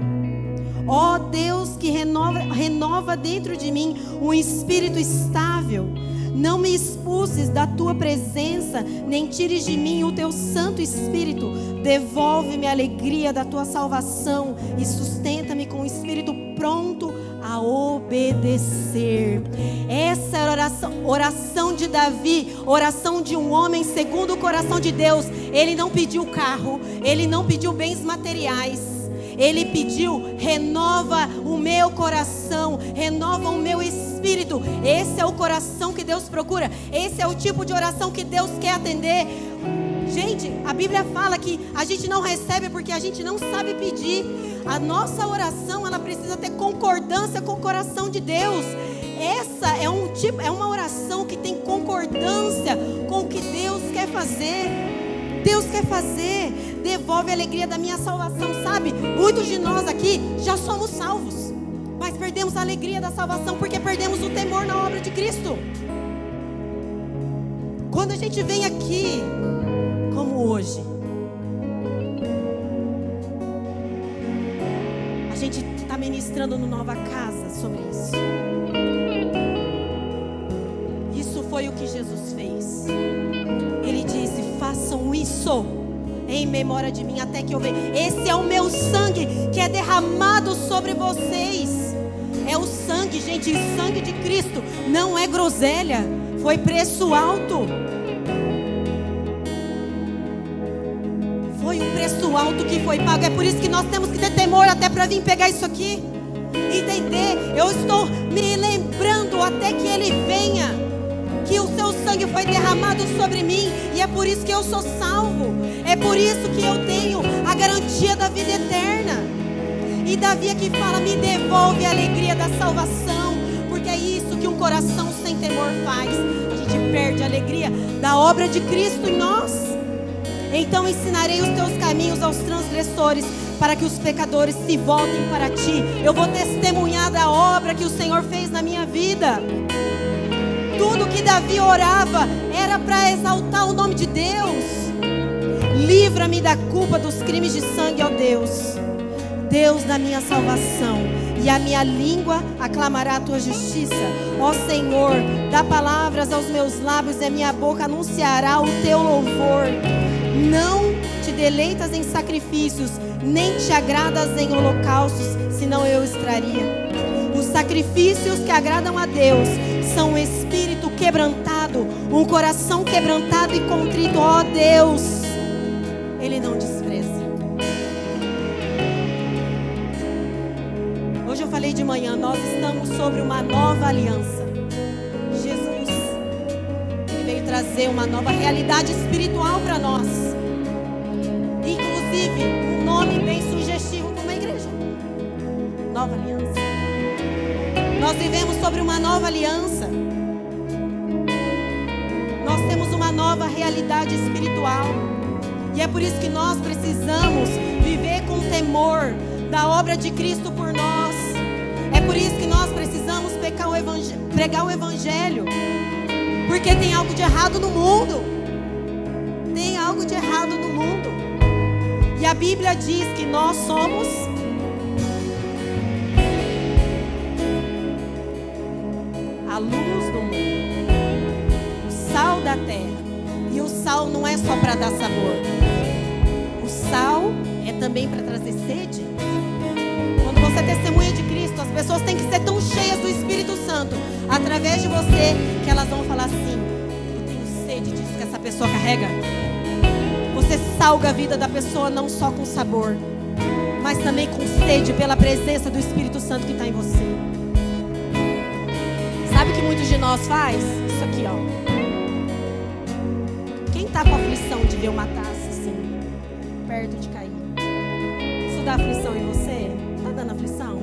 Ó Deus, que renova dentro de mim um espírito estável. Não me expulses da tua presença, nem tires de mim o teu Santo Espírito. Devolve-me a alegria da tua salvação e sustenta-me com o espírito pronto a obedecer. Essa era a oração de Davi, oração de um homem segundo o coração de Deus. Ele não pediu carro, ele não pediu bens materiais. Ele pediu: renova o meu coração, renova o meu espírito. Esse é o coração que Deus procura. Esse é o tipo de oração que Deus quer atender. Gente, a Bíblia fala que a gente não recebe porque a gente não sabe pedir. A nossa oração, ela precisa ter concordância com o coração de Deus. Essa é uma oração que tem concordância com o que Deus quer fazer. Deus quer fazer. Devolve a alegria da minha salvação, sabe? Muitos de nós aqui já somos salvos, mas perdemos a alegria da salvação porque perdemos o temor na obra de Cristo. Quando a gente vem aqui, como hoje, a gente está ministrando no Nova Casa sobre isso. Isso foi o que Jesus fez. Ele disse: façam isso em memória de mim até que eu venha. Esse é o meu sangue que é derramado sobre vocês. É o sangue, gente, o sangue de Cristo não é groselha, foi preço alto. Foi um preço alto que foi pago. É por isso que nós temos que ter temor até para vir pegar isso aqui. Entender, eu estou me lembrando até que Ele venha, que o seu sangue foi derramado sobre mim, e é por isso que eu sou salvo. É por isso que eu tenho a garantia da vida eterna. E Davi aqui fala: me devolve a alegria da salvação, porque é isso que um coração sem temor faz. A gente perde a alegria da obra de Cristo em nós. Então ensinarei os teus caminhos aos transgressores, para que os pecadores se voltem para ti. Eu vou testemunhar da obra que o Senhor fez na minha vida. Tudo que Davi orava era para exaltar o nome de Deus. Livra-me da culpa dos crimes de sangue, ó Deus, Deus da minha salvação, e a minha língua aclamará a tua justiça. Ó Senhor, dá palavras aos meus lábios, e a minha boca anunciará o teu louvor. Não te deleitas em sacrifícios, nem te agradas em holocaustos, senão eu extraria. Os sacrifícios que agradam a Deus são um espírito quebrantado, um coração quebrantado e contrito. Ó Deus, Ele não despreza. Hoje eu falei de manhã, nós estamos sobre uma nova aliança. Jesus, Ele veio trazer uma nova realidade espiritual para nós. Inclusive, um nome bem sugestivo para uma igreja: Nova Aliança. Nós vivemos sobre uma nova aliança. nova realidade espiritual. E é por isso que nós precisamos viver com temor da obra de Cristo por nós. É por isso que nós precisamos pregar o Evangelho. Porque tem algo de errado no mundo. Tem algo de errado no mundo. E a Bíblia diz que nós somos a luz do mundo, o sal da terra. E o sal não é só para dar sabor. O sal é também para trazer sede. Quando você é testemunha de Cristo, as pessoas têm que ser tão cheias do Espírito Santo, através de você, que elas vão falar assim: eu tenho sede disso que essa pessoa carrega. Você salga a vida da pessoa não só com sabor, mas também com sede pela presença do Espírito Santo que está em você. Sabe o que muitos de nós faz? Isso aqui, ó. Quem está com aflição de ver uma taça assim, perto de cair? Isso dá aflição em você? Está dando aflição?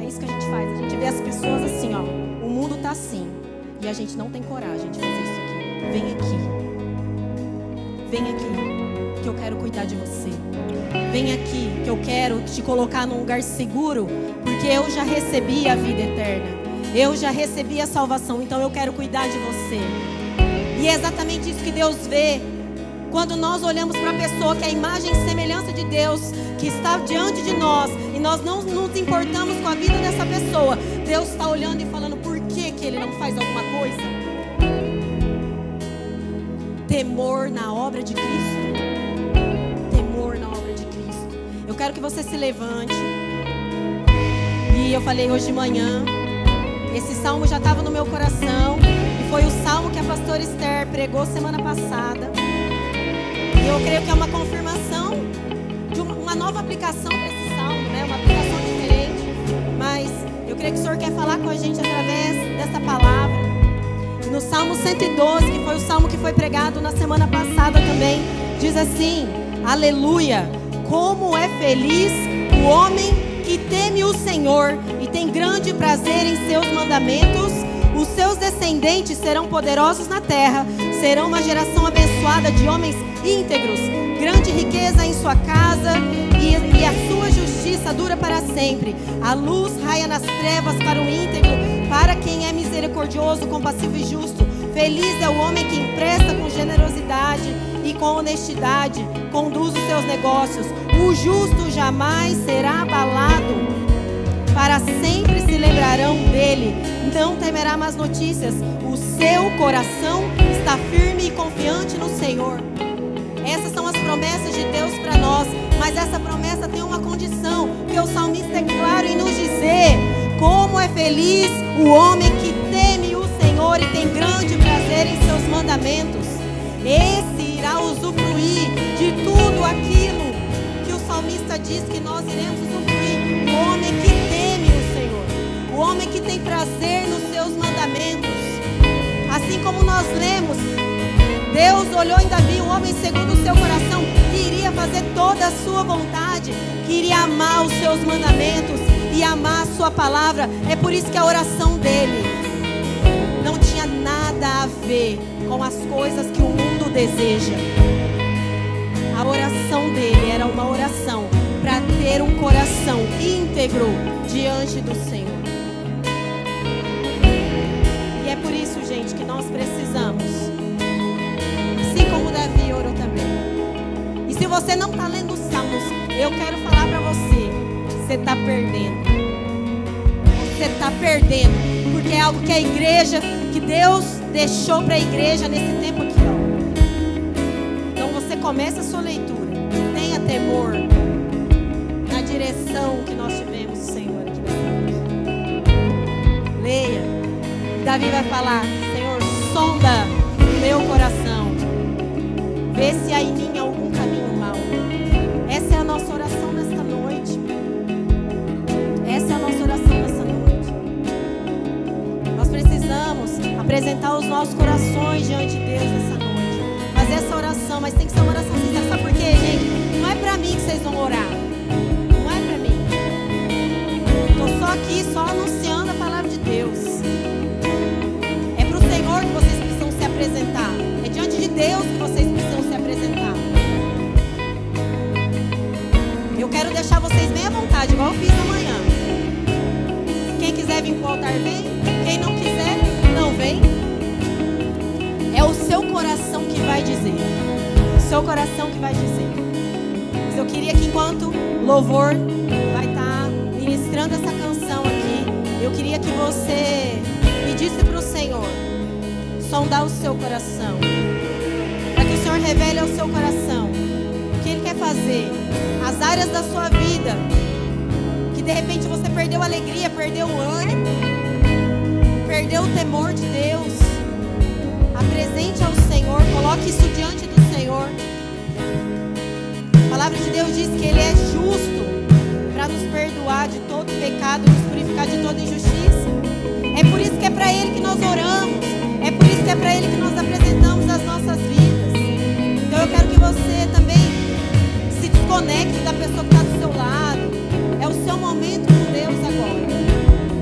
É isso que a gente faz. A gente vê as pessoas assim, ó. O mundo está assim. E a gente não tem coragem de fazer isso aqui. Vem aqui. Vem aqui, que eu quero cuidar de você. Vem aqui, que eu quero te colocar num lugar seguro, porque eu já recebi a vida eterna. Eu já recebi a salvação, então eu quero cuidar de você. E é exatamente isso que Deus vê quando nós olhamos para a pessoa que é a imagem e semelhança de Deus, que está diante de nós, e nós não nos importamos com a vida dessa pessoa. Deus está olhando e falando: por que ele não faz alguma coisa? Temor na obra de Cristo. Temor na obra de Cristo. Eu quero que você se levante. E eu falei hoje de manhã, esse salmo já estava no meu coração, e foi o salmo que a pastora Esther pregou semana passada. E eu creio que é uma confirmação de uma nova aplicação para esse salmo, né? Uma aplicação diferente. Mas eu creio que o Senhor quer falar com a gente através dessa palavra. No Salmo 112, que foi o salmo que foi pregado na semana passada também, diz assim: aleluia, como é feliz o homem que teme o Senhor e tem grande prazer em seus mandamentos. Os seus descendentes serão poderosos na terra, serão uma geração abençoada de homens íntegros. Grande riqueza em sua casa e a sua justiça dura para sempre. A luz raia nas trevas para o íntegro, para quem é misericordioso, compassivo e justo. Feliz é o homem que empresta com generosidade e com honestidade conduz os seus negócios. O justo jamais será abalado, para sempre se lembrarão dele. Não temerá más notícias. O seu coração está firme e confiante no Senhor. Essas são as promessas de Deus para nós. Mas essa promessa tem uma condição, que o salmista é claro em nos dizer: como é feliz o homem que teme o Senhor e tem grande prazer em seus mandamentos. Esse irá usufruir de tudo aquilo que o salmista diz que nós iremos usufruir. O homem que teme o Senhor, o homem que tem prazer nos seus mandamentos. Assim como nós lemos, Deus olhou em Davi, um homem segundo o seu coração, que iria fazer toda a sua vontade, que iria amar os seus mandamentos e amar a sua palavra. É por isso que a oração dele não tinha nada a ver com as coisas que o mundo deseja. A oração dele era uma oração para ter um coração íntegro diante do Senhor. E é por isso, gente, que nós precisamos, assim como Davi orou também. E se você não está lendo os Salmos, eu quero falar para você: você está perdendo. Você está perdendo, porque é algo que a igreja, que Deus deixou para a igreja nesse tempo aqui, ó. Então você começa a sua leitura, tenha temor na direção que nós tivemos, Senhor, aqui na leia. Davi vai falar: Senhor, sonda o meu coração, vê se há em mim algum caminho mau. Essa é a nossa oração nesta noite. Essa é a nossa oração nesta noite. Nós precisamos apresentar os nossos corações diante de Deus nessa noite. Fazer essa oração, mas tem que ser uma oração sincera. Sabe por quê, gente? Não é pra mim que vocês vão orar. Não é pra mim. Estou só aqui, só anunciando a palavra de Deus. É pro Senhor que vocês precisam se apresentar. É igual eu fiz amanhã. Quem quiser vir pro altar, vem. Quem não quiser, não vem. É o seu coração que vai dizer. O seu coração que vai dizer. Mas eu queria que enquanto louvor vai estar ministrando essa canção aqui, eu queria que você pedisse para o Senhor sondar o seu coração, para que o Senhor revele ao seu coração o que Ele quer fazer, as áreas da sua vida que de repente você perdeu a alegria, perdeu o ânimo, perdeu o temor de Deus. Apresente ao Senhor, coloque isso diante do Senhor. A palavra de Deus diz que Ele é justo para nos perdoar de todo pecado e nos purificar de toda injustiça. É por isso que é para Ele que nós oramos. É por isso que é para Ele que nós apresentamos as nossas vidas. Então eu quero que você também se desconecte da pessoa que está do seu lado. É o seu momento com Deus agora.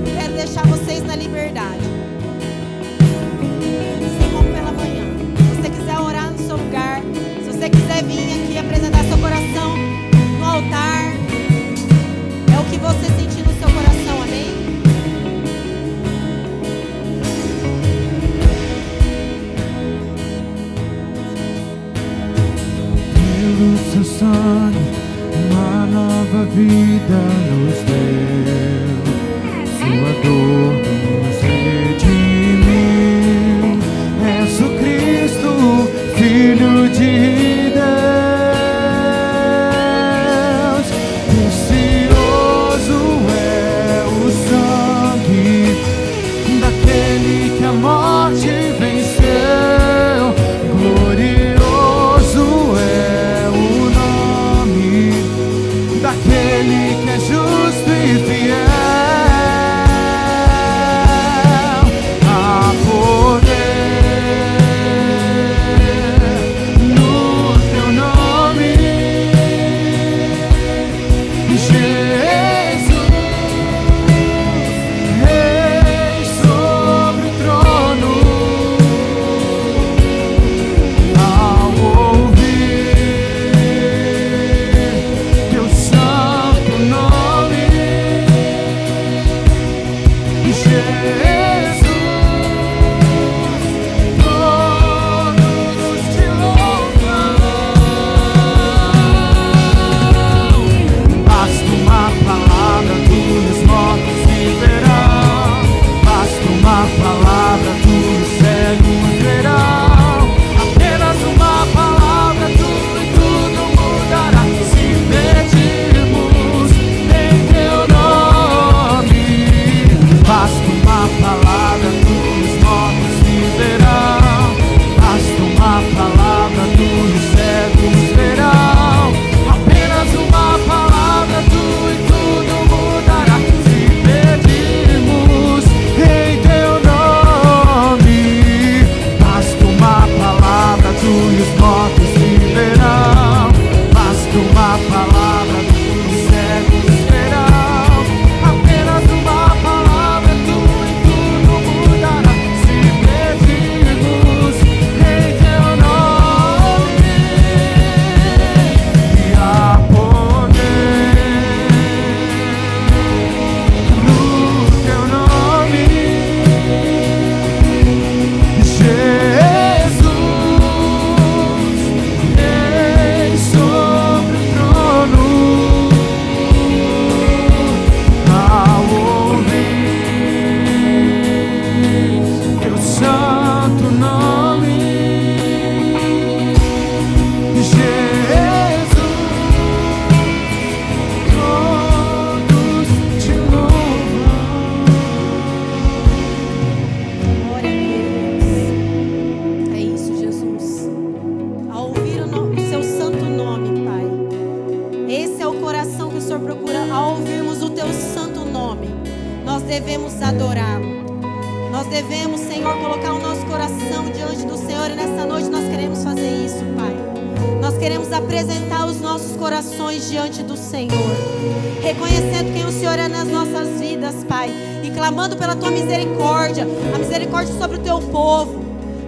Eu quero deixar vocês na liberdade. Assim como pela manhã. Se você quiser orar no seu lugar, se você quiser vir aqui apresentar seu coração no altar, é o que você sentir no seu coração, amém? Pelo seu sangue, uma nova vida nos deu. Sua dor nos redimiu. És o Cristo, Filho de Deus. Precioso é o sangue daquele que a morte venceu. Glorioso é o nome daquele que é justo e fiel. Há poder no teu nome, Jesus, Rei sobre o trono. Ao ouvir teu santo nome, Jesus, todos te louvam. Basta uma palavra, os mortos viverão. Basta uma palavra, os cegos verão. Apenas uma palavra, tudo mudará. Se pedirmos em teu nome, basta uma palavra, os mortos viverão. Basta uma palavra, os cegos verão. Apenas uma palavra, tudo mudará. Se pedirmos em teu nome, basta uma palavra, os mortos viverão. Basta uma palavra, os cegos verão. Apenas uma palavra, tudo mudará. Se pedirmos em teu nome, e há poder no teu nome, Jesus, Rei sobre o trono. Ao ouvir teu santo nome, Jesus, todos te louvam. Glória a Deus. É isso, Jesus. Ao ouvir o seu santo nome, Pai. Esse é o coração que o Senhor procura. Ao ouvirmos o teu santo nome, nós devemos adorá-lo. Nós devemos, Senhor, colocar o nosso coração diante do Senhor. E nessa noite nós queremos fazer isso, Pai. Nós queremos apresentar os nossos corações diante do Senhor, reconhecendo quem o Senhor é nas nossas vidas, Pai, e clamando pela tua misericórdia, a misericórdia sobre o teu povo.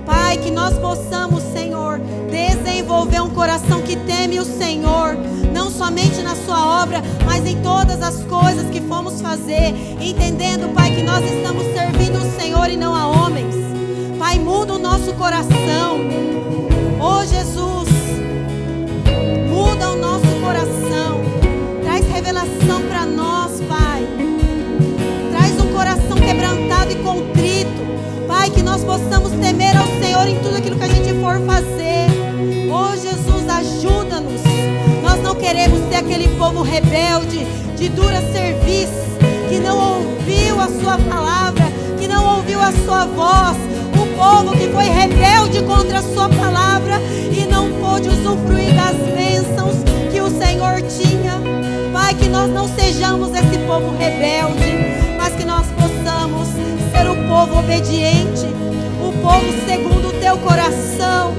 Pai, que nós possamos, Senhor, desenvolver um coração que teme o Senhor, não somente na sua obra, mas em todas as coisas que fomos fazer, entendendo, Pai, que nós estamos servindo o Senhor e não a homens. Pai, muda o nosso coração. Oh, Jesus, muda o nosso coração. Traz revelação para nós, Pai. Traz um coração quebrantado e contrito. Pai, que nós possamos temer ao Senhor em tudo aquilo que a gente for fazer. Oh, Jesus, ajuda-nos. Nós não queremos ser aquele povo rebelde, de dura serviço, que não ouviu a sua palavra, que não ouviu a sua voz. O povo que foi rebelde contra a sua palavra e não pôde usufruir das bênçãos que o Senhor tinha. Pai, que nós não sejamos esse povo rebelde, mas que nós possamos ser o povo obediente, o povo segundo o teu coração.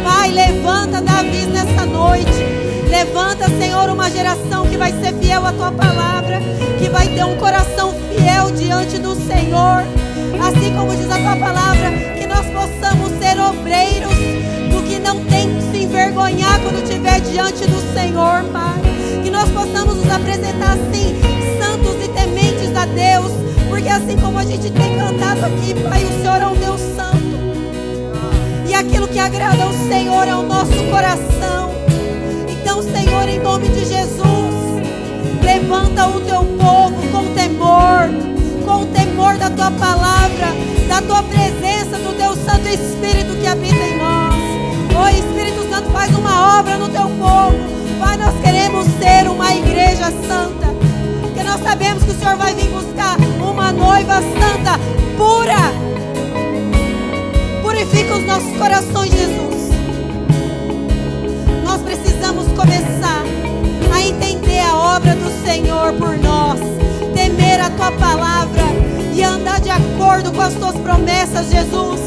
Pai, levanta Davi nessa noite. Levanta, Senhor, uma geração que vai ser fiel à tua palavra, que vai ter um coração fiel diante do Senhor. Assim como diz a tua palavra, que nós possamos ser obreiros do que não tem que se envergonhar quando estiver diante do Senhor, Pai. Que nós possamos nos apresentar assim, santos e tementes a Deus, porque assim como a gente tem cantado aqui, Pai, o Senhor é um Deus santo. E aquilo que agrada ao Senhor é o nosso coração. Então, Senhor, em nome de Jesus, levanta o teu povo com temor da tua palavra, da tua presença, do teu Santo Espírito que habita em nós. Oh, Espírito Santo, faz uma obra no teu povo. Pai, nós queremos ser uma igreja santa, porque nós sabemos que o Senhor vai vir buscar uma noiva santa, pura. Purifica os nossos corações, Jesus. Nós precisamos começar a entender a obra do Senhor por nós, temer a tua palavra e andar de acordo com as tuas promessas, Jesus.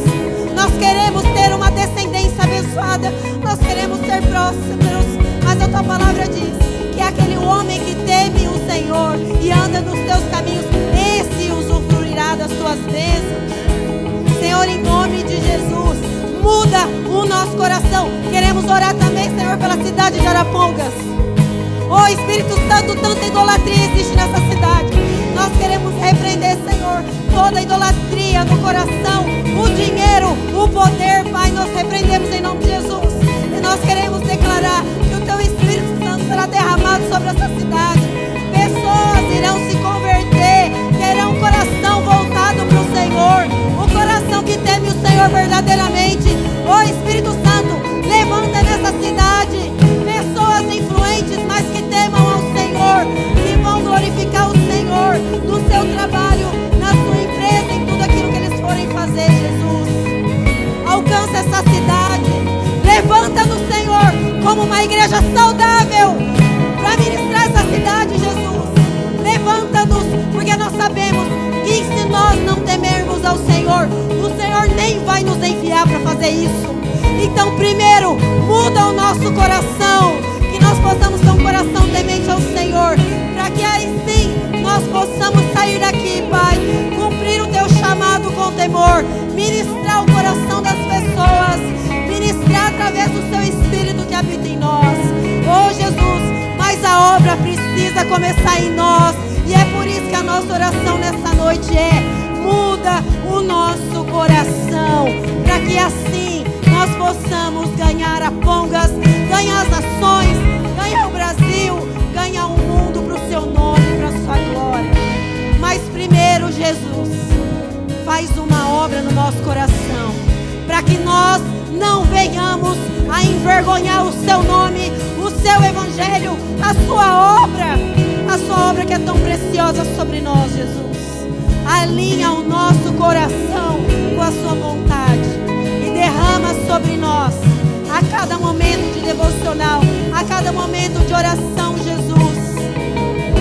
Nós queremos ter uma descendência abençoada, nós queremos ser prósperos, mas a tua palavra diz que é aquele homem que teme o Senhor e anda nos teus caminhos, esse usufruirá das tuas bênçãos. Senhor, em nome de Jesus, muda o nosso coração. Queremos orar também, Senhor, pela cidade de Arapongas. Oh, Espírito Santo, tanta idolatria existe nessa cidade. Nós queremos repreender, Senhor, toda idolatria no coração, o dinheiro, o poder, Pai, nós repreendemos em nome de Jesus. E nós queremos declarar que o teu Espírito Santo será derramado sobre essa cidade. Pessoas irão se converter, terão um coração voltado para o Senhor, um coração que teme o Senhor verdadeiramente. Oh, Espírito Santo, levanta nessa cidade pessoas influentes, mas que temam ao Senhor, que vão glorificar o Senhor no seu trabalho, na sua empresa, em tudo aquilo que eles forem fazer, Jesus. Alcança essa cidade, levanta-nos, Senhor, como uma igreja saudável para ministrar essa cidade, Jesus. Levanta-nos, porque nós sabemos que se nós não temermos ao Senhor, o Senhor nem vai nos enviar para fazer isso. Então, primeiro, muda o nosso coração, que nós possamos ter um coração temente ao Senhor, para que aí sim nós possamos sair daqui, Pai, cumprir o teu chamado com temor, ministrar o coração das pessoas, ministrar através do teu Espírito que habita em nós. Oh, Jesus, mas a obra precisa começar em nós, e é por isso que a nossa oração nessa noite é: muda o nosso coração, para que assim nós possamos ganhar Arapongas, ganhar as nações, ganhar o Brasil, ganhar o mundo para o seu nome, para a sua glória. Mas primeiro, Jesus, faz uma obra no nosso coração, para que nós não venhamos a envergonhar o seu nome, o seu evangelho, a sua obra que é tão preciosa sobre nós, Jesus. Alinha o nosso coração com a sua vontade e derrama sobre nós, a cada momento de devocional, a cada momento de oração, Jesus.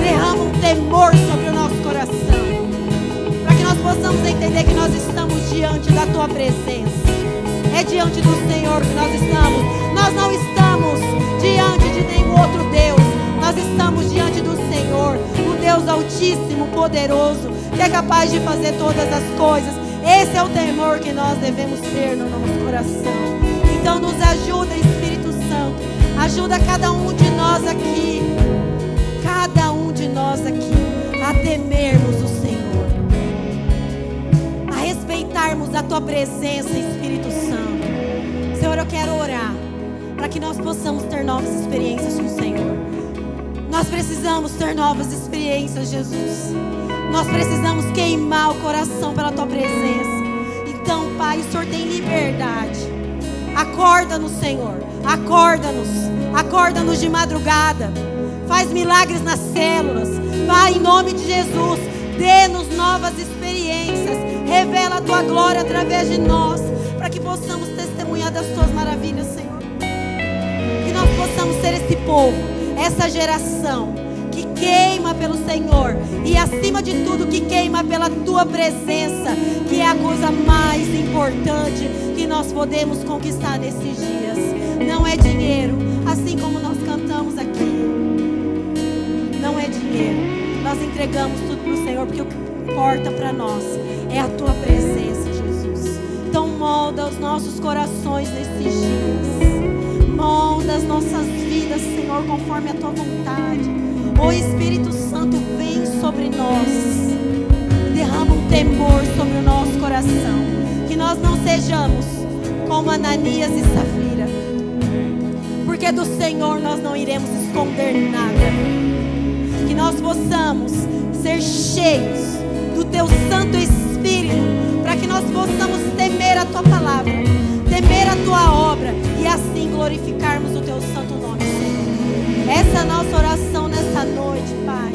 Derrama um temor sobre o nosso coração, para que nós possamos entender que nós estamos diante da tua presença. É diante do Senhor que nós estamos. Nós não estamos diante de nenhum outro Deus. Nós estamos diante do Senhor, o Deus Altíssimo, poderoso, que é capaz de fazer todas as coisas. Esse é o temor que nós devemos ter no nosso coração. Então nos ajuda, Espírito Santo. Ajuda cada um de nós aqui. Cada um de nós aqui a temermos o Senhor. A respeitarmos a Tua presença, Espírito Santo. Senhor, eu quero orar para que nós possamos ter novas experiências com o Senhor. Nós precisamos ter novas experiências, Jesus. Nós precisamos queimar o coração pela Tua presença. Então, Pai, o Senhor tem liberdade. Acorda-nos, Senhor. Acorda-nos. Acorda-nos de madrugada. Faz milagres nas células. Pai, em nome de Jesus, dê-nos novas experiências. Revela a Tua glória através de nós, para que possamos testemunhar das Tuas maravilhas, Senhor. Que nós possamos ser esse povo, essa geração que queima pelo Senhor e, acima de tudo, que queima pela Tua presença, que é a coisa mais importante que nós podemos conquistar nesses dias. Não é dinheiro, assim como nós cantamos aqui. Não é dinheiro. Nós entregamos tudo para o Senhor, porque o que importa para nós é a Tua presença, Jesus. Então molda os nossos corações nesses dias. Molda as nossas vidas, Senhor, conforme a Tua vontade. O Espírito Santo, vem sobre nós. Derrama um temor sobre o nosso coração. Que nós não sejamos como Ananias e Safira. Porque do Senhor nós não iremos esconder nada. Que nós possamos ser cheios do Teu Santo Espírito, para que nós possamos temer a Tua palavra, temer a Tua obra e assim glorificarmos o Teu santo nome, Senhor. Essa é a nossa oração nesta noite, Pai.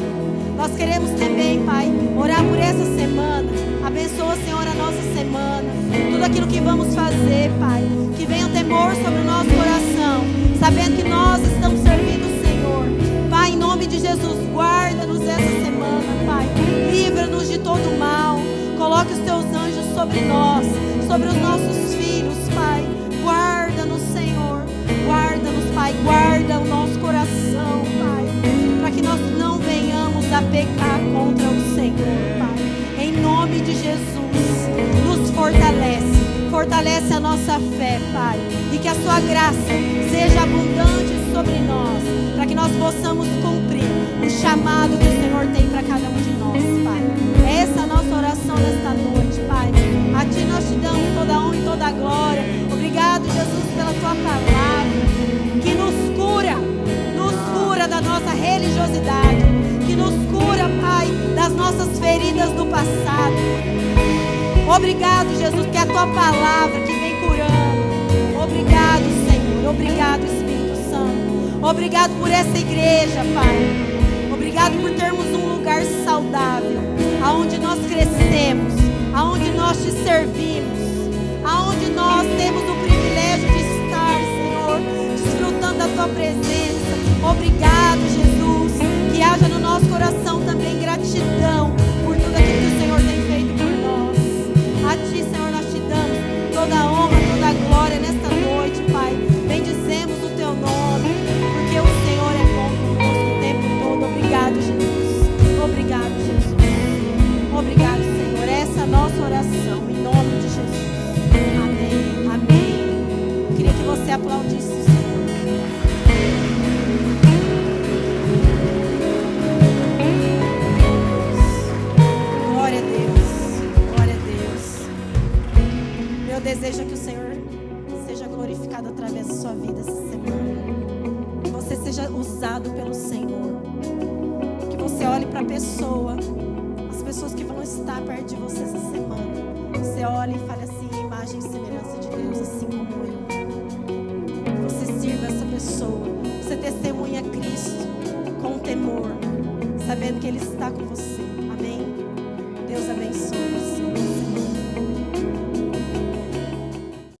Nós queremos também, Pai, orar por essa semana. Abençoa, Senhor, a nossa semana, tudo aquilo que vamos fazer, Pai. Que venha o temor sobre o nosso coração, sabendo que nós estamos servindo o Senhor. Pai, em nome de Jesus, guarda-nos essa semana, Pai. Livra-nos de todo mal. Coloque os Teus anjos sobre nós, sobre os nossos filhos, Pai. Guarda-nos, Senhor. Guarda-nos, Pai. Guarda o nosso coração, Pai, para que nós não venhamos a pecar contra o Senhor, Pai. Em nome de Jesus, nos fortalece. Fortalece a nossa fé, Pai. E que a Sua graça seja abundante sobre nós, para que nós possamos cumprir o chamado que o Senhor tem para cada um de nós, Pai. Essa é a nossa oração nesta noite, Pai. A Ti nós te damos toda a honra e toda a glória. Obrigado, Jesus, pela Tua palavra, que nos cura da nossa religiosidade, que nos cura, Pai, das nossas feridas do passado. Obrigado, Jesus, que é a Tua palavra que vem curando. Obrigado, Senhor. Obrigado, Espírito Santo. Obrigado por essa igreja, Pai. Obrigado por termos um lugar saudável, aonde nós crescemos, aonde nós Te servimos, aonde nós temos o privilégio de estar, Senhor, desfrutando da Tua presença. Obrigado, Jesus. Que haja no nosso coração também gratidão por tudo aquilo que o Senhor tem feito por nós. A Ti, Senhor, nós Te damos toda a honra, toda a glória nesta noite, Pai. Bendizemos o Teu nome, porque o Senhor é bom conosco o tempo todo. Obrigado, Jesus. Obrigado, Jesus. Obrigado, Senhor. Essa é a nossa oração, em nome de Jesus. Amém. Amém. Eu queria que você aplaudisse o Senhor. Glória a Deus. Glória a Deus. Meu desejo é que o Senhor seja glorificado através da sua vida essa semana. Que você seja usado pelo Senhor. Que você olhe para a pessoa, as pessoas que vão estar perto de você essa semana. Você olhe e fale assim: imagem e semelhança de Deus, assim como eu. Você sirva essa pessoa. Você testemunha Cristo com temor, sabendo que Ele está com você.